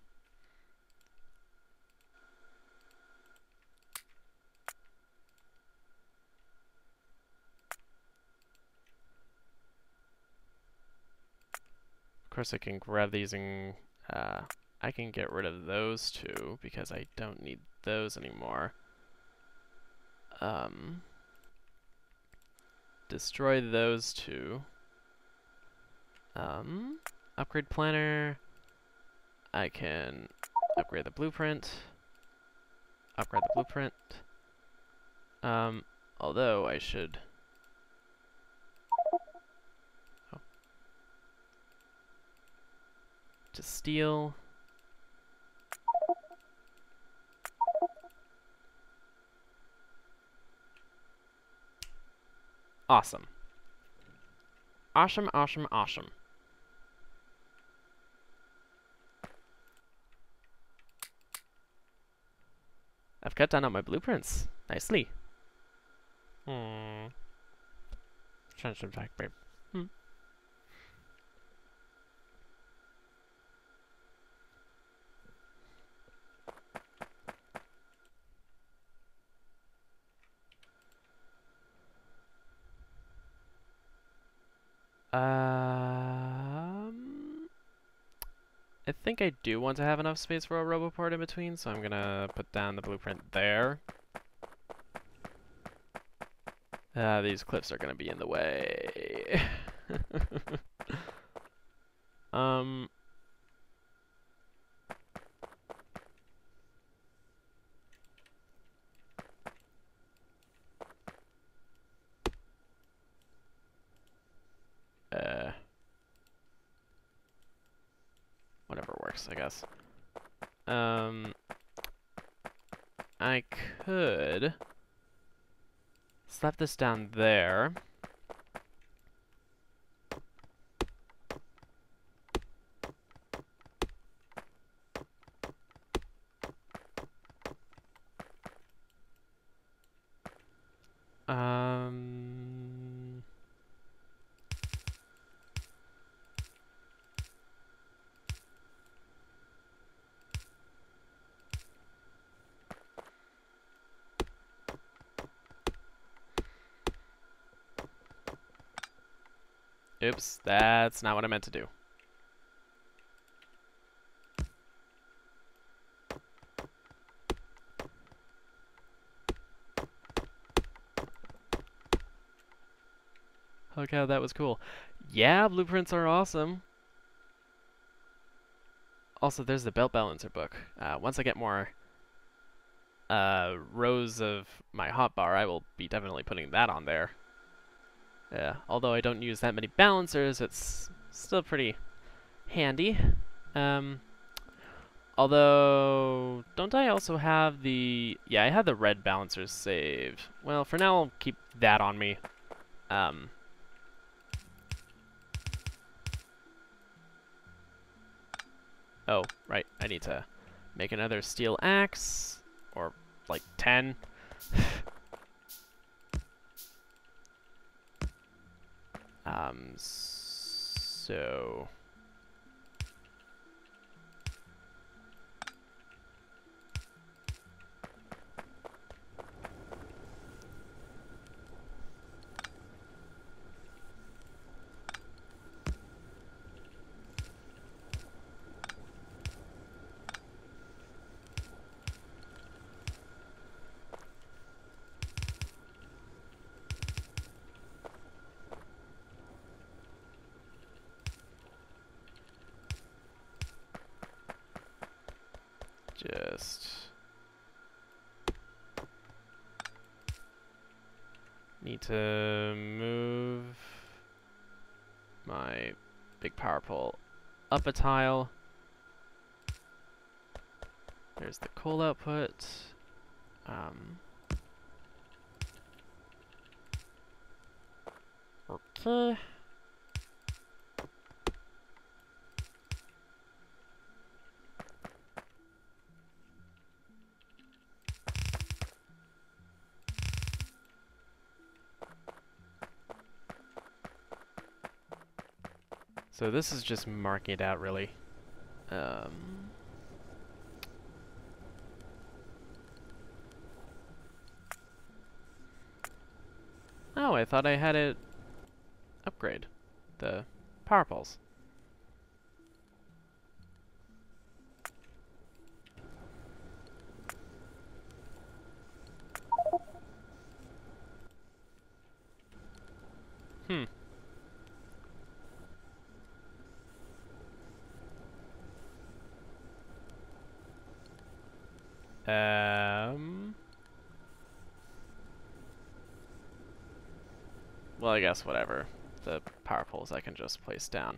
Of course I can grab these and I can get rid of those two because I don't need those anymore. Destroy those two. Upgrade planner. I can upgrade the blueprint. Upgrade the blueprint. Although I should... Oh. To steal. Awesome. Awesome, awesome, awesome. I've cut down on my blueprints. Nicely. Change them back, babe. I think I do want to have enough space for a roboport in between, so I'm gonna put down the blueprint there. These cliffs are gonna be in the way. Whatever works, I guess. I could slap this down there. Oops, that's not what I meant to do. Okay, that was cool. Yeah, blueprints are awesome. Also, there's the belt balancer book. Once I get more rows of my hotbar, I will be definitely putting that on there. Yeah, although I don't use that many balancers, it's still pretty handy. Although, don't I also have the... Yeah, I have the red balancers saved. Well, for now, I'll keep that on me. Oh, right, I need to make another steel axe, or like 10. So... Just need to move my big power pole up a tile. There's the coal output. Okay. So this is just marking it out, really. Oh, I thought I had it upgrade the power poles. Hmm. Well, I guess whatever. The power poles I can just place down.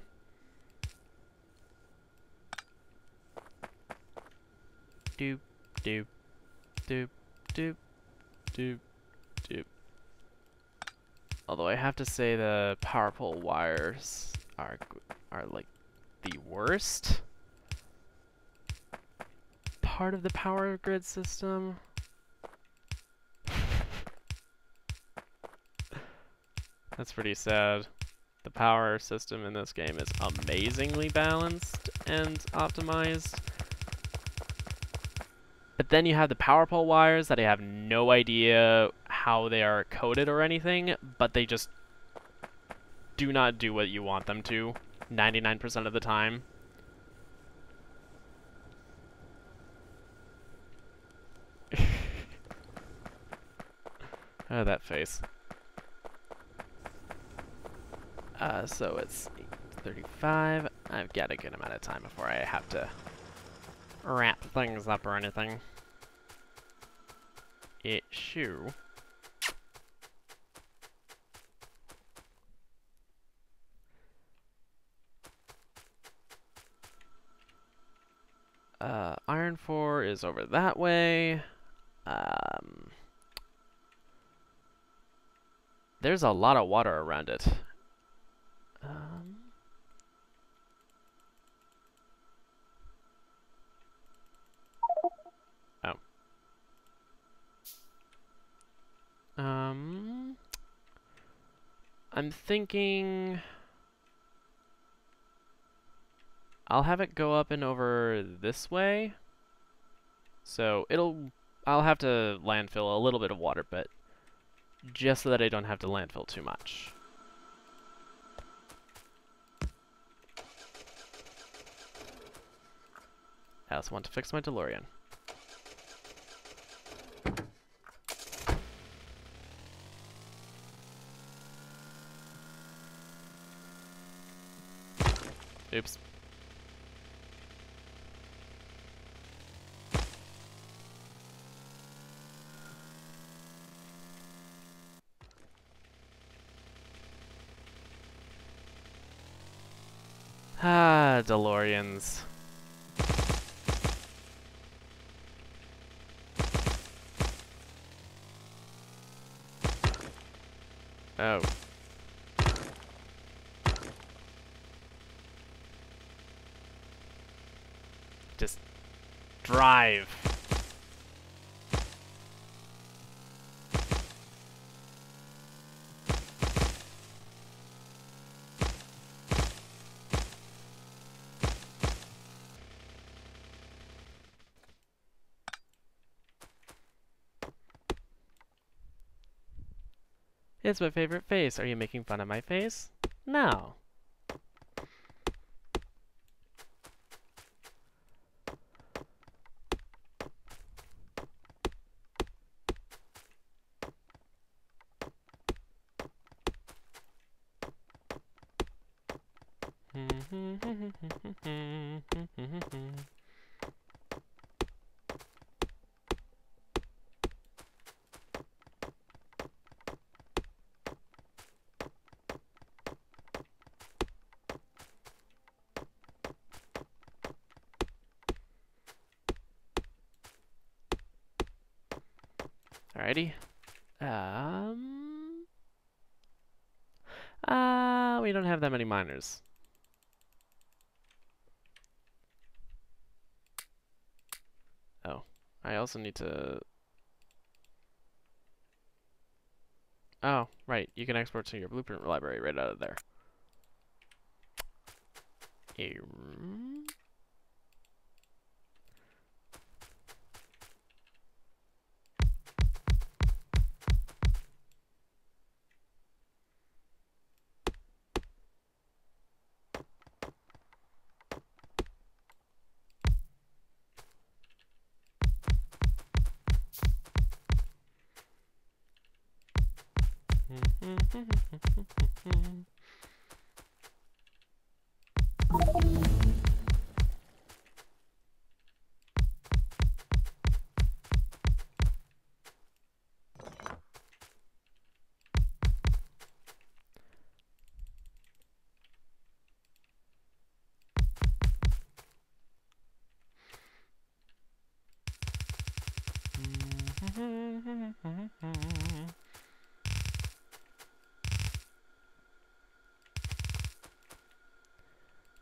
Doop, doop, doop, doop, doop, doop. Although I have to say the power pole wires are like the worst part of the power grid system. That's pretty sad. The power system in this game is amazingly balanced and optimized. But then you have the power pole wires that I have no idea how they are coded or anything, but they just do not do what you want them to 99% of the time. Oh, that face. So it's 8:35. I've got a good amount of time before I have to wrap things up or anything. Issue. Iron 4 is over that way. There's a lot of water around it. I'm thinking I'll have it go up and over this way. So I'll have to landfill a little bit of water, but just so that I don't have to landfill too much. also want to fix my DeLorean. Oops. Ah, DeLoreans. Oh. Just drive. It's my favorite face. Are you making fun of my face? No. Alrighty. We don't have that many miners. Oh, I also need to... Oh, right. You can export to your blueprint library right out of there.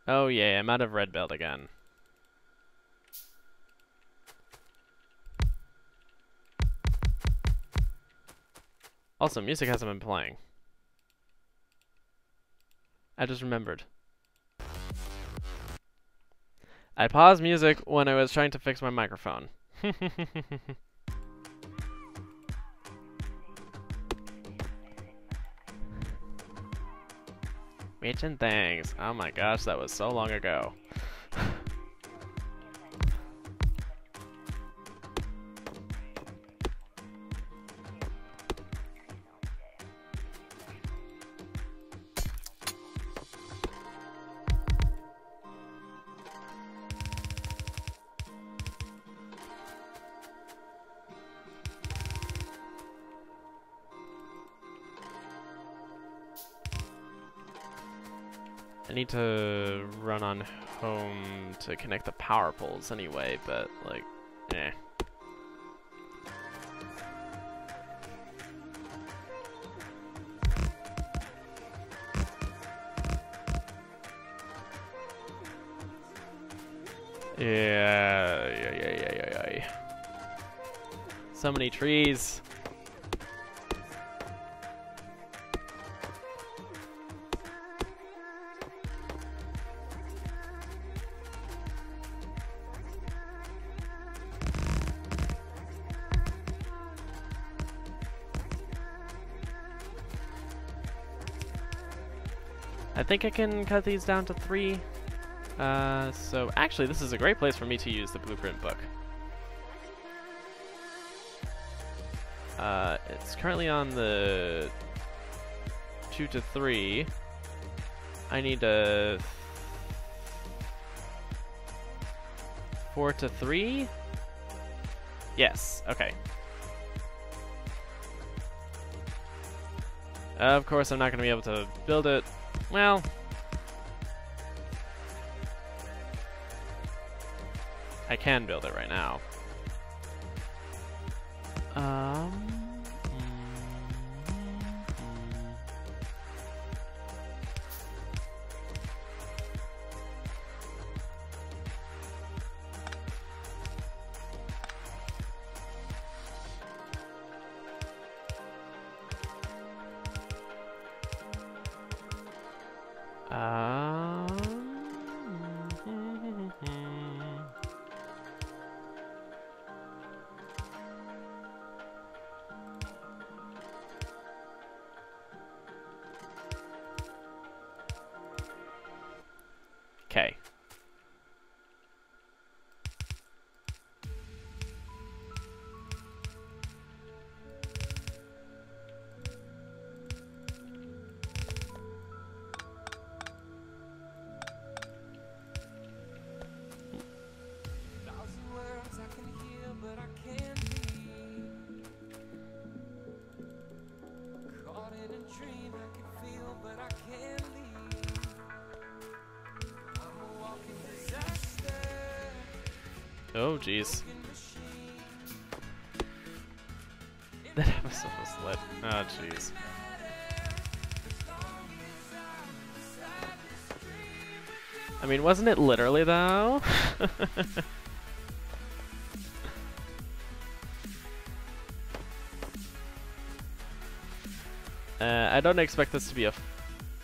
Oh yeah, I'm out of red belt again. Also, music hasn't been playing. I just remembered. I paused music when I was trying to fix my microphone. Reaching things. Oh my gosh, that was so long ago. I need to run on home to connect the power poles anyway, but like, eh. Yeah. So many trees. I think I can cut these down to 3. So actually, this is a great place for me to use the blueprint book. It's currently on the 2 to 3. I need a 4 to 3? Yes, okay. Of course, I'm not going to be able to build it. Well, I can build it right now. Okay. Oh, jeez. That episode was lit. Oh, jeez. I mean, wasn't it literally, though? I don't expect this to be a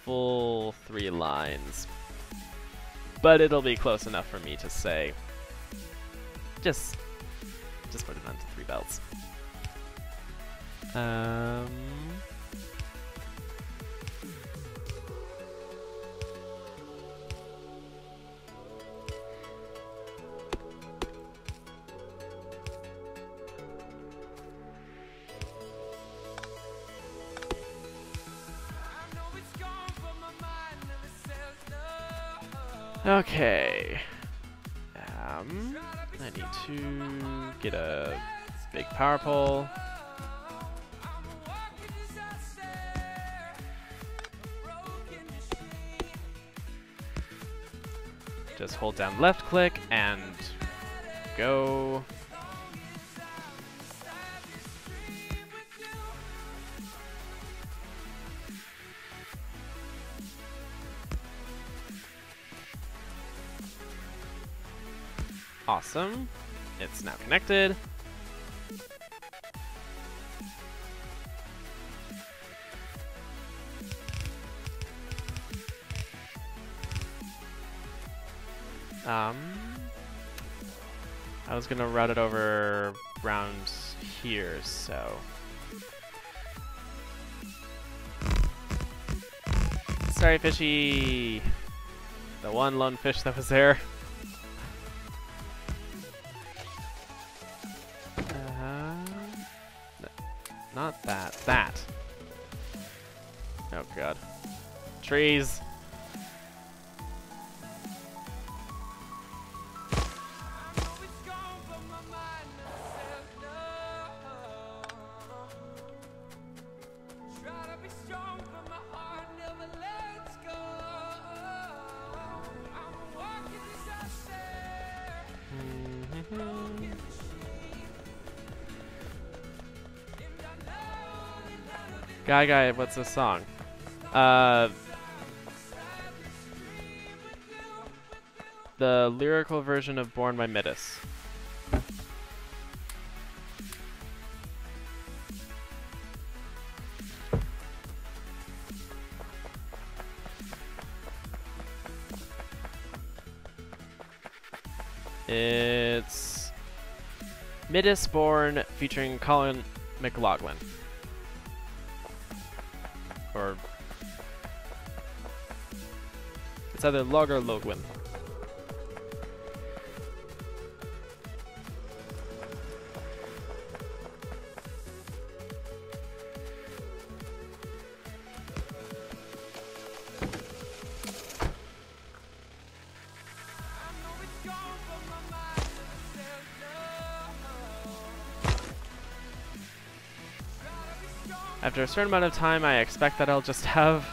full 3 lines, but it'll be close enough for me to say. Just put it onto 3 belts. Okay. I need to get a big power pole. Just hold down left click and go. Awesome. It's now connected. I was gonna route it over around here, so. Sorry, fishy. The one lone fish that was there. Not that. That. Oh god. Trees. Guy, what's this song? The lyrical version of Born by Midas. It's Midas Born featuring Colin McLaughlin. Or it's either Log or Logwin. After a certain amount of time, I expect that I'll just have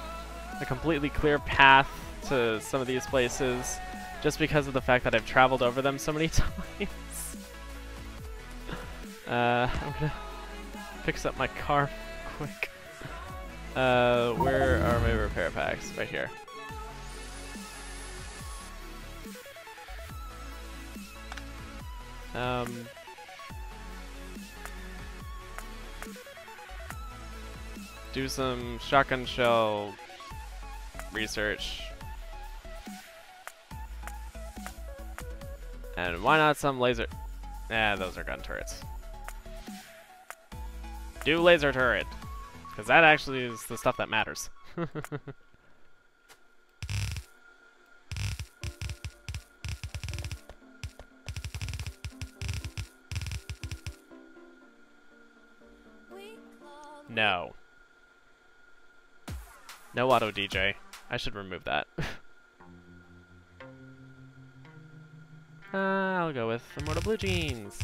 a completely clear path to some of these places, just because of the fact that I've traveled over them so many times. I'm gonna fix up my car quick. Where are my repair packs? Right here. Do some shotgun shell research. And why not some laser? Nah, those are gun turrets. Do laser turret, because that actually is the stuff that matters. No. No auto DJ. I should remove that. I'll go with Immortal Blue Jeans.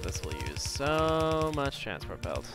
This will use so much transport belt.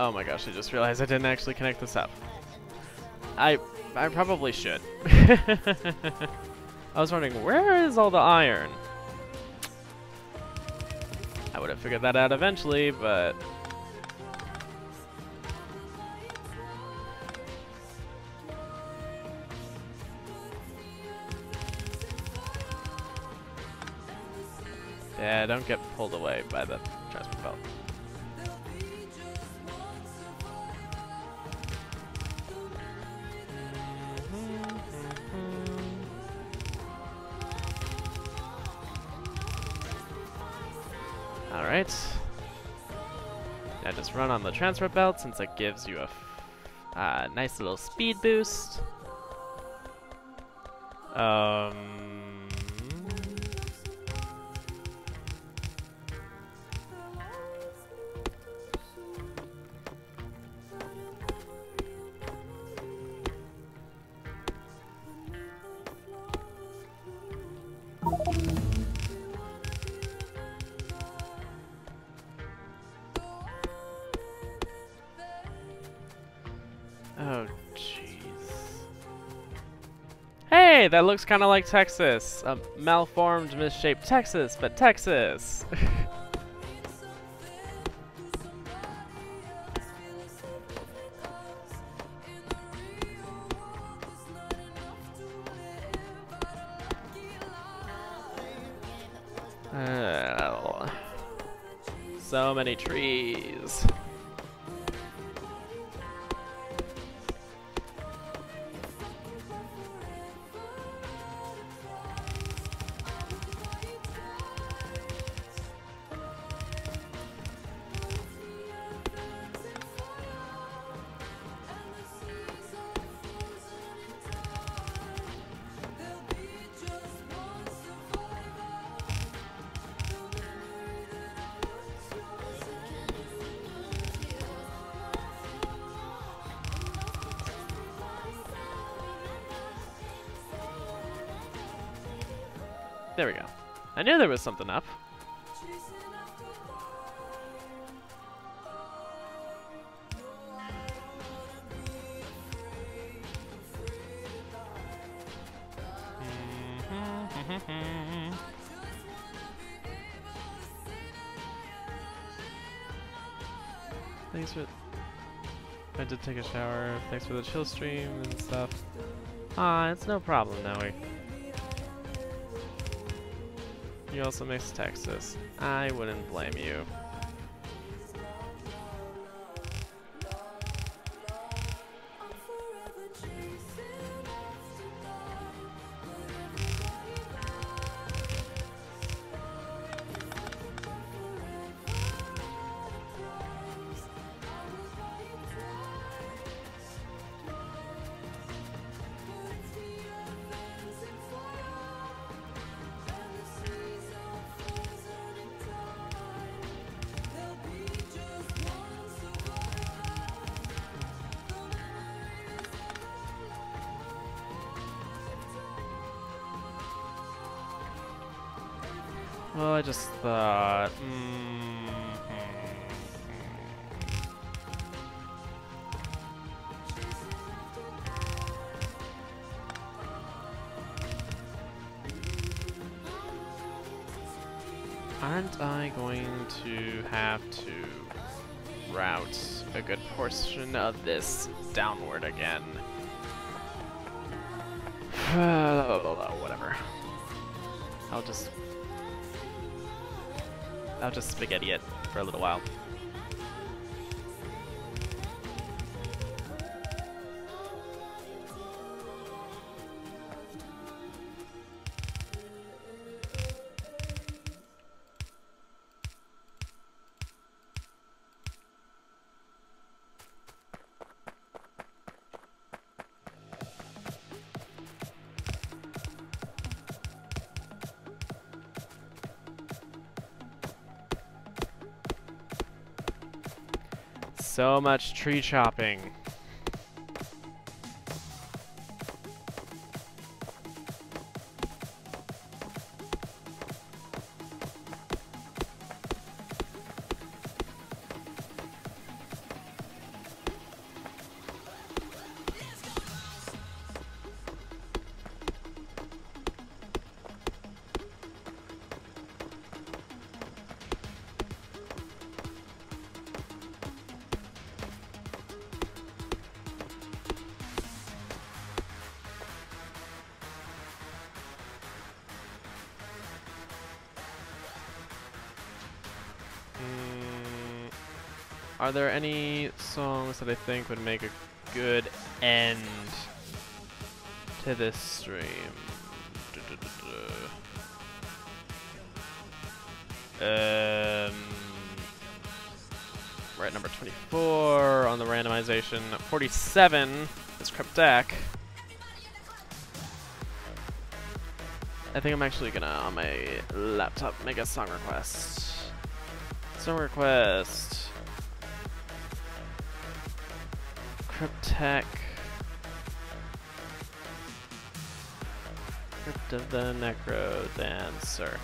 Oh my gosh, I just realized I didn't actually connect this up. I probably should. I was wondering, where is all the iron? I would have figured that out eventually, but... yeah, don't get pulled away by the transport belt. Alright. Now just run on the transport belt since it gives you a nice little speed boost. Oh, jeez. Hey, that looks kind of like Texas. A malformed, misshaped Texas, but Texas. So many trees. There we go. I knew there was something up. Thanks for... I did take a shower. Thanks for the chill stream and stuff. Ah, it's no problem, Noe. You also miss Texas. I wouldn't blame you. Well, I just thought... Aren't I going to have to route a good portion of this downward again? Whatever. I'll just spaghetti it for a little while. So much tree chopping. Are there any songs that I think would make a good end to this stream? We're at number 24 on the randomization. 47 is Cryptek. I think I'm actually gonna, on my laptop, make a song request. Song request. Cryptek. Crypt of the Necro Dancer.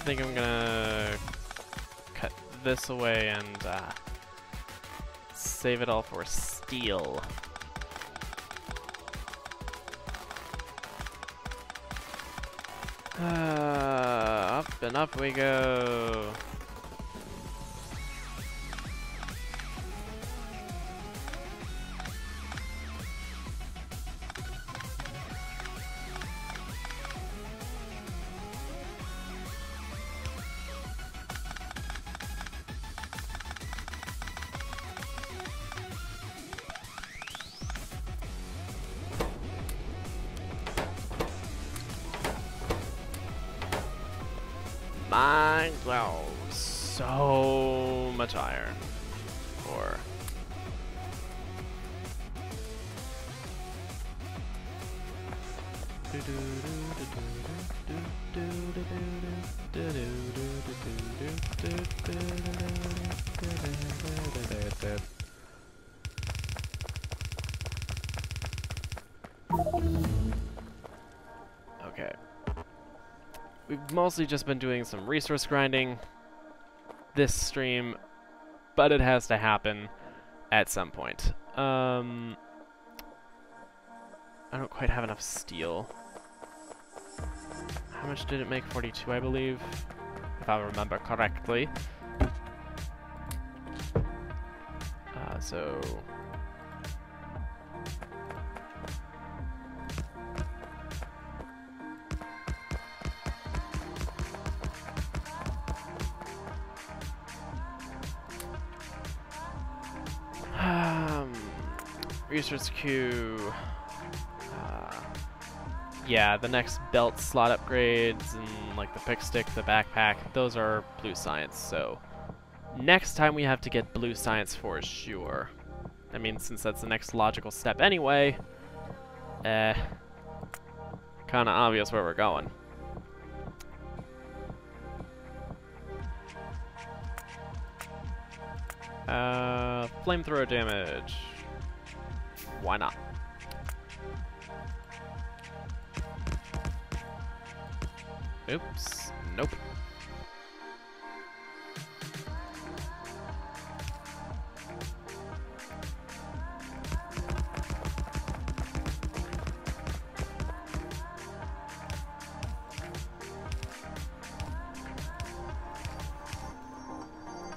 think I'm gonna cut this away and save it all for steel. Up and up we go. Wow, so much iron. Or okay. We've mostly just been doing some resource grinding this stream, but it has to happen at some point. I don't quite have enough steel. How much did it make? 42, I believe, if I remember correctly. So... resource queue. Yeah, the next belt slot upgrades and like the pick stick, the backpack, those are blue science. So next time we have to get blue science for sure. I mean, since that's the next logical step anyway, kind of obvious where we're going. Flamethrower damage. Why not? Oops. Nope.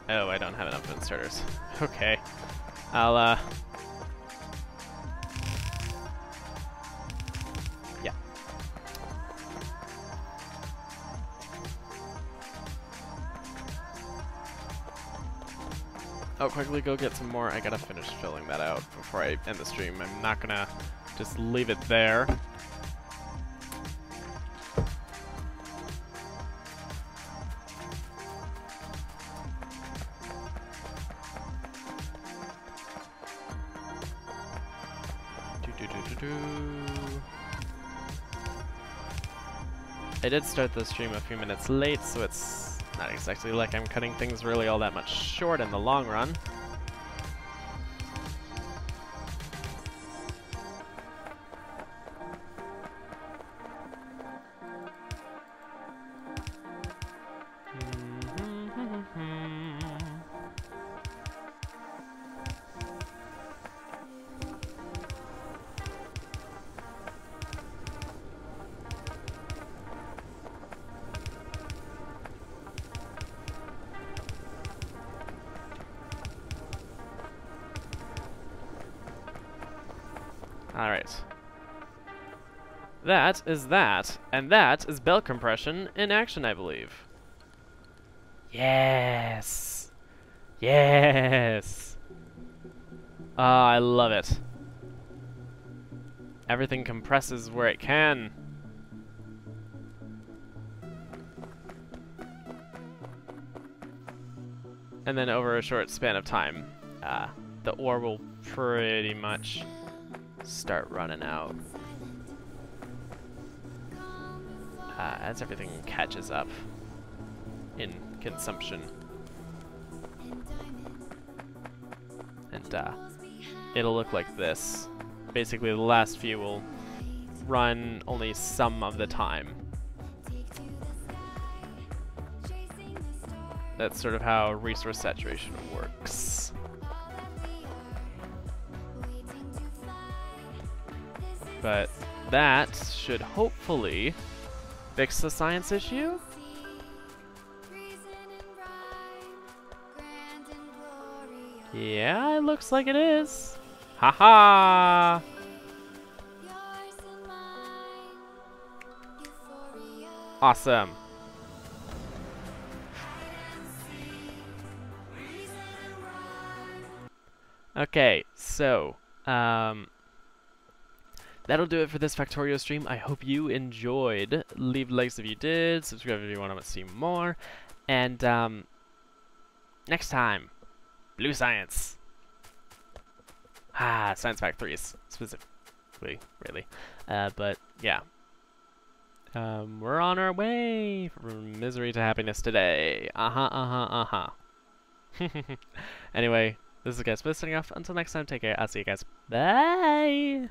Oh, I don't have enough inserters. Okay. I'll, yeah. Oh, quickly go get some more. I gotta finish filling that out before I end the stream. I'm not gonna just leave it there. I did start the stream a few minutes late, so it's not exactly like I'm cutting things really all that much short in the long run. Alright. That is that, and that is belt compression in action, I believe. Yes! Yes! Ah, I love it. Everything compresses where it can. And then over a short span of time, the ore will pretty much start running out as everything catches up in consumption. And it'll look like this. Basically, the last few will run only some of the time. That's sort of how resource saturation works. But that should hopefully fix the science issue. Yeah, it looks like it is. Haha! Awesome. Okay, so, that'll do it for this Factorio stream. I hope you enjoyed. Leave likes if you did, subscribe if you want to see more, and, next time, Blue Science. Science Factories, specifically, really. But, yeah. We're on our way from misery to happiness today. Anyway, this is Guys signing off. Until next time, take care. I'll see you guys. Bye!